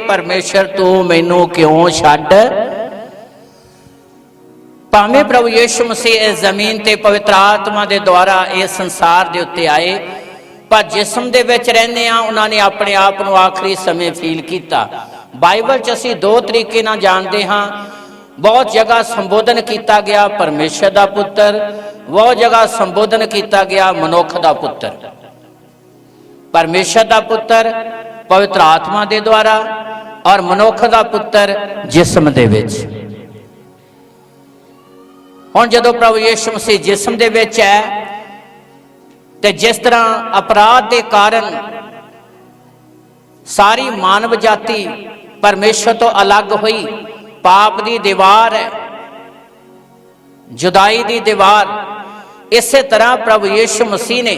परमेश्वर तू मैनू क्यों छड्ड। भावें प्रभु यीशु मसीह इस जमीन ते पवित्र आत्मा दे द्वारा इस संसार दे उत्ते आए, पर जिस्म दे विच रहंदे आ उन्होंने अपने आप नूं आखिरी समय फील किया। बाइबल च असीं दो तरीके नाल जानते हाँ। बहुत जगह संबोधन किया गया परमेश्वर का पुत्र, बहुत जगह संबोधन किया गया मनुख का पुत्र। परमेश्वर का पुत्र पवित्र आत्मा के द्वारा और मनुख का पुत्र जिस्म दे विच। हुण जदों प्रभु यीशु मसीह जिस्म दे विच है ते जिस तरह अपराध के कारण सारी मानव जाति परमेश्वर तो अलग हुई, पाप की दीवार है, जुदाई की दीवार, इस तरह प्रभु यीशु मसीह ने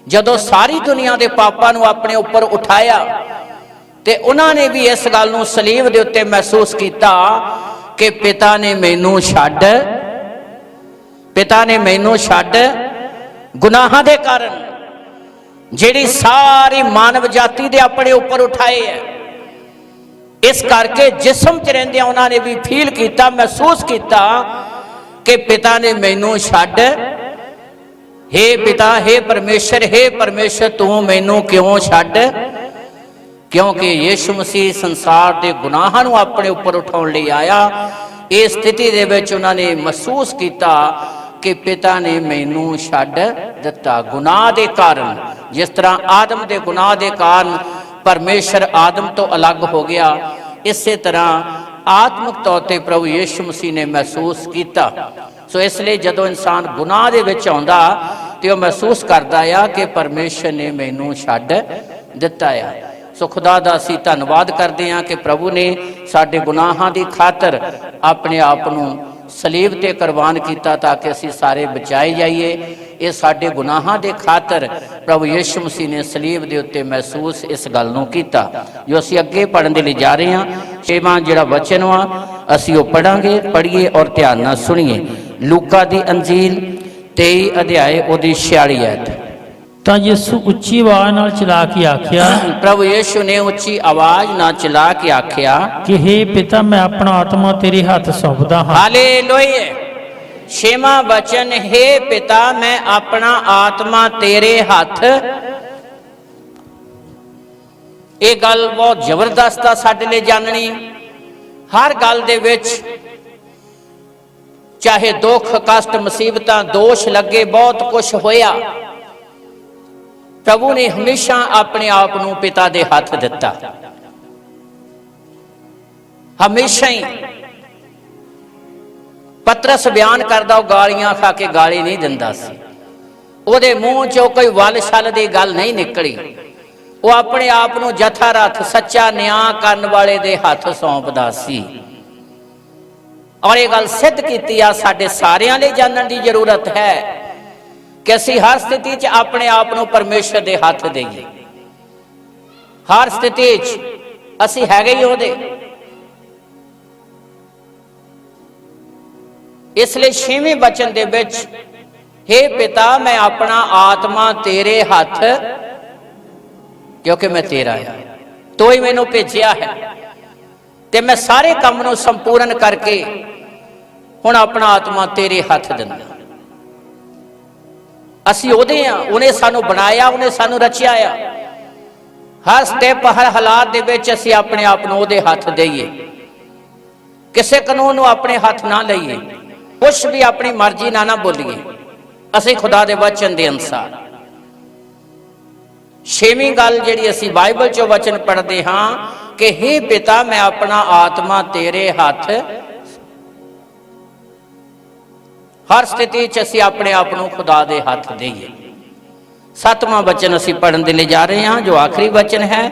जदों सारी दुनिया के पापां नूं अपने उपर उठाया तो उन्होंने भी इस गल नूं सलीब दे उत्ते महसूस किया कि पिता ने मैनू छड्ड गुनाहां दे कारण जिहड़ी सारी मानव जाति दे अपने उपर उठाए है। इस करके जिस्म च रहिंदे उन्होंने भी फील किया, महसूस किया कि पिता ने मैनू छड्ड। हे पिता, हे परमेश्वर तू मैनू क्यों छड्ड। क्योंकि यीशु मसीह संसार के गुनाहां नूं अपने उपर उठाउण लई आया। इस स्थिति दे विच उन्होंने महसूस किया कि पिता ने मैनू छड्ड दिता गुनाह के कारण। जिस तरह आदम के गुनाह के कारण परमेश्वर आदम तो अलग हो गया, इस तरह आत्मक तौर पर प्रभु यीशु मसीह ने महसूस किया। सो इसलिए जदों इंसान गुनाह दे विच आउंदा तो वह महसूस करता है कि परमेश्वर ने मैनू छड्ड दिता है। सो खुदा दा असीं धन्नवाद करते हैं कि प्रभु ने साडे गुनाहां की खातर अपने आप नूं सलीब ते कुर्बान किया ताकि असीं सारे बचाए जाइए। ये साडे गुनाहां दे खातर प्रभु यीशु मसीह ने सलीब दे उत्ते महसूस इस गल नूं कीता। जो असीं अगे पढ़न दे लई जा रहे हैं, 6वां जिहड़ा वचन वा असीं ओह पढ़ांगे। पढ़िए और ध्यान नाल सुनिए। लूका दी अंजील 23 अध्याय ओहदी 46 आयत। ਤਾਂ ਯਿਸੂ ਉੱਚੀ ਆਵਾਜ਼ ਨਾਲ ਚਲਾ ਕੇ ਆਖਿਆ प्रभु यीशु ने उच्ची आवाज ना चला के आख्या ਕਿ ਹੇ ਪਿਤਾ ਮੈਂ ਆਪਣਾ ਆਤਮਾ ਤੇਰੇ ਹੱਥ ਸੌਂਪਦਾ ਹਾਂ। हालेलुया। छेवां वचन, हे पिता मैं अपना आत्मा तेरे हथ। ये गल बहुत जबरदस्त आ साडे लई जाननी। हर गल दे विच चाहे दुख कष्ट मुसीबतां दोष लगे बहुत कुछ होया, प्रभु ने हमेशा अपने आप नूं पिता दे हथ दिता। हमेशा ही पतरस बयान करदा गालियां खा के गाली नहीं दिंदा सी, ओहदे मूँह चों कोई वल छल दी गल नहीं निकली। वो अपने आप नूं जथा रथ सच्चा न्याय करन वाले दे हथ सौंपदा सी। और ये गल सिद्ध कीती आ साडे सारियां लई जानन दी जरूरत है कि असीं हर स्थिति च अपने आप नूं परमेश्वर दे हथ देईए। हर स्थिति च असीं हैगे ही ओहदे। इसलिए 6वें वचन दे विच, हे पिता मैं अपना आत्मा तेरे हथ, क्योंकि मैं तेरा है, तो ही मैनू भेजिया है, ते मैं सारे काम नूं संपूर्ण करके हुण अपना आत्मा तेरे हथ दिंदा। असीं ओहदे आ, उहने सानू बनाया, उहने सानू रचिया आ। हर स्टेप हर हालात दे विच असीं अपने आप नूं ओहदे हथ देईए। किसी कानून नूं अपने हथ ना लईए, कुछ भी अपनी मर्जी ना बोलीए, असीं खुदा दे वचन दे अनुसार। 6वीं गल जिहड़ी असीं बाइबल चों वचन पढ़दे हां कि हे पिता मैं अपना आत्मा तेरे हथ। हर स्थिति च असीं अपने आप नूं खुदा दे हथ देईए। 7वां वचन असीं पढ़न दे लई जा रहे हां, जो आखिरी वचन है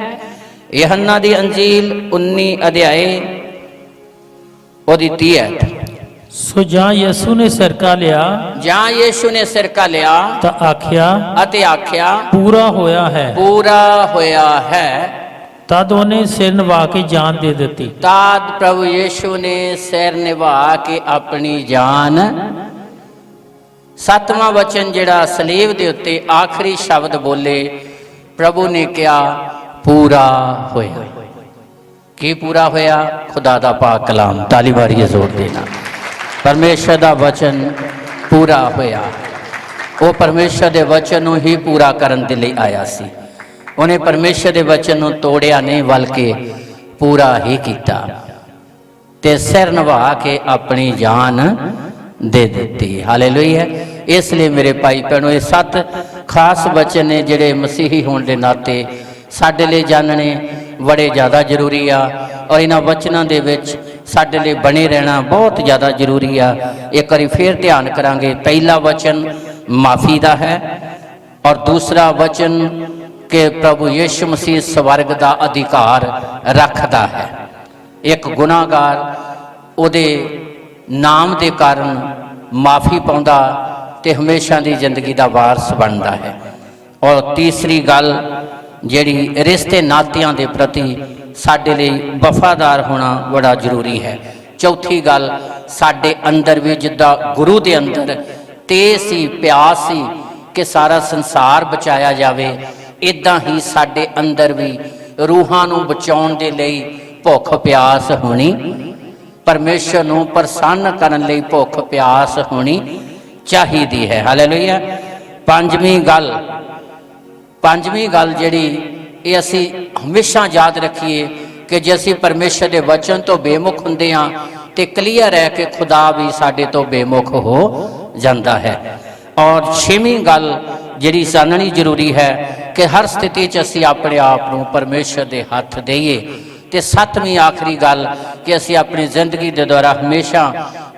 यूहन्ना दी अंजील 19 अध्याय ओदी 30 आयत। ਸੋ ਜਾਂ ਯਿਸੂ ਨੇ ਸਿਰਕਾ ਲਿਆ ਜਾਂ ਯੀशु ने सिरका लिया ਤਾਂ ਆਖਿਆ ਅਤੇ ਆਖਿਆ ਪੂਰਾ ਹੋਇਆ ਹੈ। पूरा होया है। ਤਦ ਉਹਨੇ ਸਿਰ ਨਿਵਾ ਕੇ ਜਾਨ ਦੇ ਦਿੱਤੀ। ताद प्रभु यीशु ने सिर निभा के अपनी जान। 7वां वचन जिहड़ा सलीब दे उत्ते आखिरी शब्द बोले, प्रभु ने कहा पूरा होया। की पूरा होया? खुदा दा पाक कलाम। ताली मारिए जोर देना। परमेश्वर दा वचन पूरा होया। वो परमेश्वर दे वचन नूं ही पूरा करन दे लई आया सी। उन्हें परमेश्वर दे वचन नूं तोड़िया नहीं बल्कि पूरा ही कीता ते सिर निभा के अपनी जान दे दी। हालेलुया। इसलिए मेरे भाई भैणों, ये 7 खास वचन ने जिहड़े मसीही होने के नाते साडे लई जानने बड़े ज़्यादा जरूरी आ। और इन्हां वचनां दे विच साडे लई बने रहना बहुत ज़्यादा जरूरी आ। एक बारी फिर ध्यान करांगे। पहला वचन माफ़ी दा है और दूसरा वचन कि प्रभु यीशु मसीह स्वर्ग का अधिकार रखता है। एक गुनाहगार उहदे नाम के कारण माफ़ी पाउंदा ते हमेशा की जिंदगी का वारस बनता है। और तीसरी गल जिहड़ी रिश्ते नातियां के प्रति साडे लई वफादार होना बड़ा जरूरी है। चौथी गल, साडे अंदर भी जिद्दां गुरु के अंदर तेज सी प्यास सी कि सारा संसार बचाया जाए, इदां ही साडे अंदर भी रूहां नूं बचाउण दे लई भुख प्यास होनी, परमेश्वर नूं प्रसन्न करन लई भुख प्यास होनी चाहिदी है। हालेलुया। पंजवीं गल जिहड़ी ये असी हमेशा याद रखिए कि जे असी परमेश्वर के वचन तो बेमुख हुंदे हां ते क्लीयर है कि खुदा भी साडे तो बेमुख हो जाता है। और 6वीं गल जिहड़ी जाननी जरूरी है कि हर स्थिति च असी अपने आप नूं परमेश्वर के हथ देईए। ते 7वीं आखिरी गल कि असी अपनी जिंदगी के द्वारा हमेशा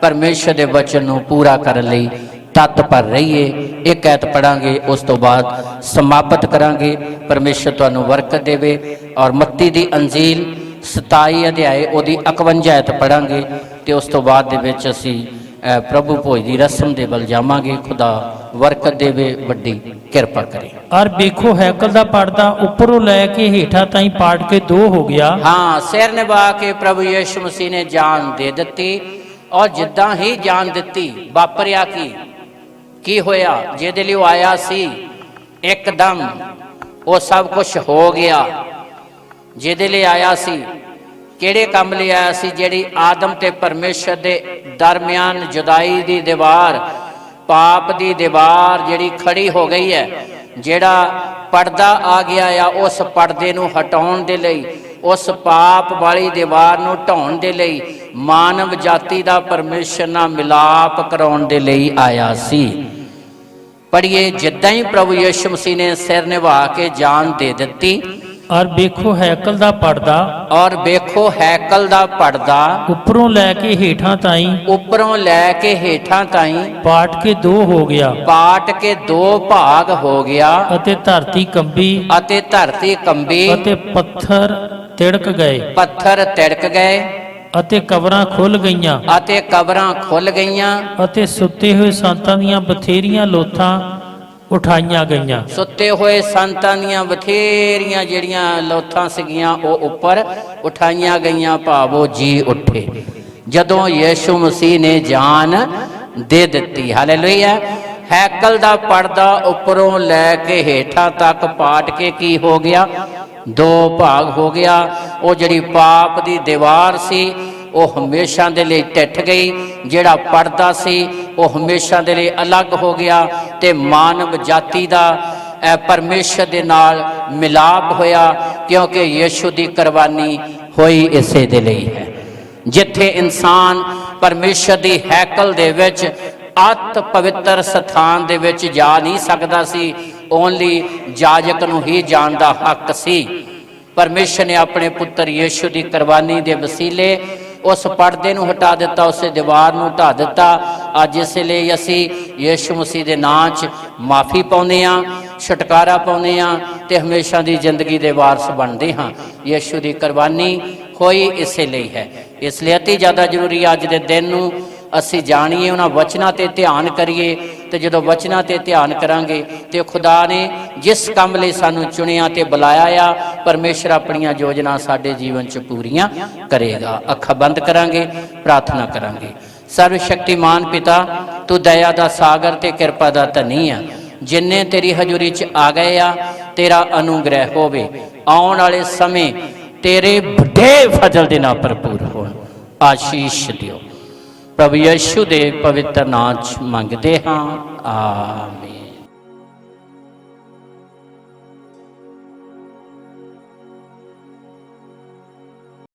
परमेश्वर के वचन नूं पूरा करने लई तत्पर रहिए। एक ऐत पढ़ांगे, उस तो बाद समाप्त करांगे। परमेश्वर तुहानूं बरकत देवे। और मत्ती दी अंजील 27 अध्याय ओदी 51 ऐत पढ़ांगे ते उस तो बाद दे विच असी प्रभु भोज की रस्म दे वल जावांगे। खुदा बरकत देवे, वड्डी किरपा करे। और देखो हैकल दा पर्दा उपरों लैके हेठा ताईं पाट के 2 हो गया। हाँ, सिर निभा के प्रभु यीशु मसीह ने जान दे दित्ती। और जिद्दां ही जान दित्ती वापरिया की होया? जिहदे लई आया सी ਇੱਕਦਮ ਉਹ ਸਭ ਕੁਝ ਹੋ ਗਿਆ ਜਿਹਦੇ ਲਈ ਆਇਆ ਸੀ। ਕਿਹੜੇ ਕੰਮ ਲਈ ਆਇਆ ਸੀ? ਜਿਹੜੀ ਆਦਮ ਤੇ ਪਰਮੇਸ਼ਰ ਦੇ ਦਰਮਿਆਨ ਜੁਦਾਈ ਦੀ ਦੀਵਾਰ, ਪਾਪ ਦੀ ਦੀਵਾਰ ਜਿਹੜੀ ਖੜੀ ਹੋ ਗਈ ਹੈ, ਜਿਹੜਾ ਪਰਦਾ ਆ ਗਿਆ ਆ, ਉਸ ਪਰਦੇ ਨੂੰ ਹਟਾਉਣ ਦੇ ਲਈ, ਉਸ ਪਾਪ ਵਾਲੀ ਦੀਵਾਰ ਨੂੰ ਢਾਉਣ ਦੇ ਲਈ, ਮਾਨਵ ਜਾਤੀ ਦਾ ਪਰਮੇਸ਼ਰ ਨਾਲ ਮਿਲਾਪ ਕਰਾਉਣ ਦੇ ਲਈ ਆਇਆ ਸੀ। ਪੜ੍ਹੀਏ, ਜਿੱਦਾਂ ਹੀ ਪ੍ਰਭੂ ਯਿਸੂ ਮਸੀਹ ਨੇ ਸਿਰ ਨਿਭਾ ਕੇ ਜਾਨ ਦੇ ਦਿੱਤੀ, ਔਰ ਵੇਖੋ ਹੈਕਲ ਦਾ ਪਰਦਾ, ਔਰ ਵੇਖੋ ਹੈਕਲ ਦਾ ਪਰਦਾ ਉੱਪਰੋਂ ਲੈ ਕੇ ਹੇਠਾਂ ਤਾਈਂ, ਉੱਪਰੋਂ ਲੈ ਕੇ ਹੇਠਾਂ ਤਾਈਂ ਪਾਟ ਕੇ ਦੋ ਹੋ ਗਿਆ, ਪਾਟ ਕੇ ਦੋ ਭਾਗ ਹੋ ਗਿਆ, ਅਤੇ ਧਰਤੀ ਕੰਬੀ, ਅਤੇ ਧਰਤੀ ਕੰਬੀ, ਅਤੇ ਪੱਥਰ ਤਿੜਕ ਗਏ, ਪੱਥਰ ਤਿੜਕ ਗਏ, ਅਤੇ ਕਬਰਾਂ ਖੁੱਲ ਗਈਆਂ, ਅਤੇ ਕਬਰਾਂ ਖੁੱਲ ਗਈਆਂ, ਅਤੇ ਸੁੱਤੇ ਹੋਏ ਸੰਤਾਂ ਦੀਆਂ ਬਥੇਰੀਆਂ ਲੋਥਾਂ ਉਠਾਈਆਂ ਗਈਆਂ। ਸੁੱਤੇ ਹੋਏ ਸੰਤਾਂ ਦੀਆਂ ਬਥੇਰੀਆਂ ਜਿਹੜੀਆਂ ਲੋਥਾਂ ਸੀਗੀਆਂ ਉਹ ਉੱਪਰ ਉਠਾਈਆਂ ਗਈਆਂ, ਭਾਵੋ ਜੀ ਉੱਠੇ ਜਦੋਂ ਯਿਸੂ ਮਸੀਹ ਨੇ ਜਾਨ ਦੇ ਦਿੱਤੀ। ਹਾਲੇਲੂਇਆ। ਹੈਕਲ ਦਾ ਪਰਦਾ ਉੱਪਰੋਂ ਲੈ ਕੇ ਹੇਠਾਂ ਤੱਕ ਪਾਟ ਕੇ ਕੀ ਹੋ ਗਿਆ? ਦੋ ਭਾਗ ਹੋ ਗਿਆ। ਉਹ ਜਿਹੜੀ ਪਾਪ ਦੀ ਦੀਵਾਰ ਸੀ ਉਹ ਹਮੇਸ਼ਾ ਦੇ ਲਈ ਟਿੱਠ ਗਈ, ਜਿਹੜਾ ਪਰਦਾ ਸੀ ਉਹ ਹਮੇਸ਼ਾ ਦੇ ਲਈ ਅਲੱਗ ਹੋ ਗਿਆ, ਤੇ ਮਾਨਵ ਜਾਤੀ ਦਾ ਪਰਮੇਸ਼ਰ ਦੇ ਨਾਲ ਮਿਲਾਪ ਹੋਇਆ, ਕਿਉਂਕਿ ਯਿਸੂ ਦੀ ਕੁਰਬਾਨੀ ਹੋਈ ਇਸੇ ਦੇ ਲਈ ਹੈ। ਜਿੱਥੇ ਇਨਸਾਨ ਪਰਮੇਸ਼ਰ ਦੀ ਹੈਕਲ ਦੇ ਵਿੱਚ ਅਤ ਪਵਿੱਤਰ ਸਥਾਨ ਦੇ ਵਿੱਚ ਜਾ ਨਹੀਂ ਸਕਦਾ ਸੀ, ਓਨਲੀ ਜਾਜਕ ਨੂੰ ਹੀ ਜਾਣ ਦਾ ਹੱਕ ਸੀ। ਪਰਮੇਸ਼ਰ ਨੇ ਆਪਣੇ ਪੁੱਤਰ ਯਿਸੂ ਦੀ ਕੁਰਬਾਨੀ ਦੇ ਵਸੀਲੇ ਉਸ ਪਰਦੇ ਨੂੰ ਹਟਾ ਦਿੱਤਾ, ਉਸੇ ਦੀਵਾਰ ਨੂੰ ਢਾ ਦਿੱਤਾ। ਅੱਜ ਇਸ ਲਈ ਅਸੀਂ ਯਿਸੂ ਮਸੀਹ ਦੇ ਨਾਂ 'ਚ ਮਾਫੀ ਪਾਉਂਦੇ ਹਾਂ, ਛੁਟਕਾਰਾ ਪਾਉਂਦੇ ਹਾਂ, ਤੇ ਹਮੇਸ਼ਾ ਦੀ ਜ਼ਿੰਦਗੀ ਦੇ ਵਾਰਸ ਬਣਦੇ ਹਾਂ। ਯਿਸੂ ਦੀ ਕੁਰਬਾਨੀ ਹੋਈ ਇਸੇ ਲਈ ਹੈ। ਇਸ ਲਈ ਅਤੀ ਜ਼ਿਆਦਾ ਜ਼ਰੂਰੀ ਅੱਜ ਦੇ ਦਿਨ ਨੂੰ ਅਸੀਂ ਜਾਣੀਏ, ਉਹਨਾਂ ਵਚਨਾਂ 'ਤੇ ਧਿਆਨ ਕਰੀਏ, ਤੇ ਜਦੋਂ ਵਚਨਾਂ 'ਤੇ ਧਿਆਨ ਕਰਾਂਗੇ ਤੇ ਖੁਦਾ ਨੇ ਜਿਸ ਕੰਮ ਲਈ ਸਾਨੂੰ ਚੁਣਿਆ ਤੇ ਬੁਲਾਇਆ ਆ, ਪਰਮੇਸ਼ਰ ਆਪਣੀਆਂ ਯੋਜਨਾ ਸਾਡੇ ਜੀਵਨ 'ਚ ਪੂਰੀਆਂ ਕਰੇਗਾ। ਅੱਖਾਂ ਬੰਦ ਕਰਾਂਗੇ, ਪ੍ਰਾਰਥਨਾ ਕਰਾਂਗੇ। ਸਰਵ ਸ਼ਕਤੀਮਾਨ ਪਿਤਾ, ਤੂੰ ਦਇਆ ਦਾ ਸਾਗਰ ਤੇ ਕਿਰਪਾ ਦਾ ਧਨੀ ਆ। ਜਿੰਨੇ ਤੇਰੀ ਹਜ਼ੂਰੀ 'ਚ ਆ ਗਏ ਆ, ਤੇਰਾ ਅਨੁਗ੍ਰਹਿ ਹੋਵੇ। ਆਉਣ ਵਾਲੇ ਸਮੇਂ ਤੇਰੇ ਵੱਡੇ ਫਜ਼ਲ ਦੇ ਨਾਲ ਭਰਪੂਰ ਹੋਣ। ਆਸ਼ੀਸ਼ ਦਿਓ। ਪ੍ਰਭੂ ਯਿਸੂ ਦੇ ਪਵਿੱਤਰ ਨਾਮ 'ਚ ਮੰਗਦੇ ਹਾਂ, ਆਮੀਨ।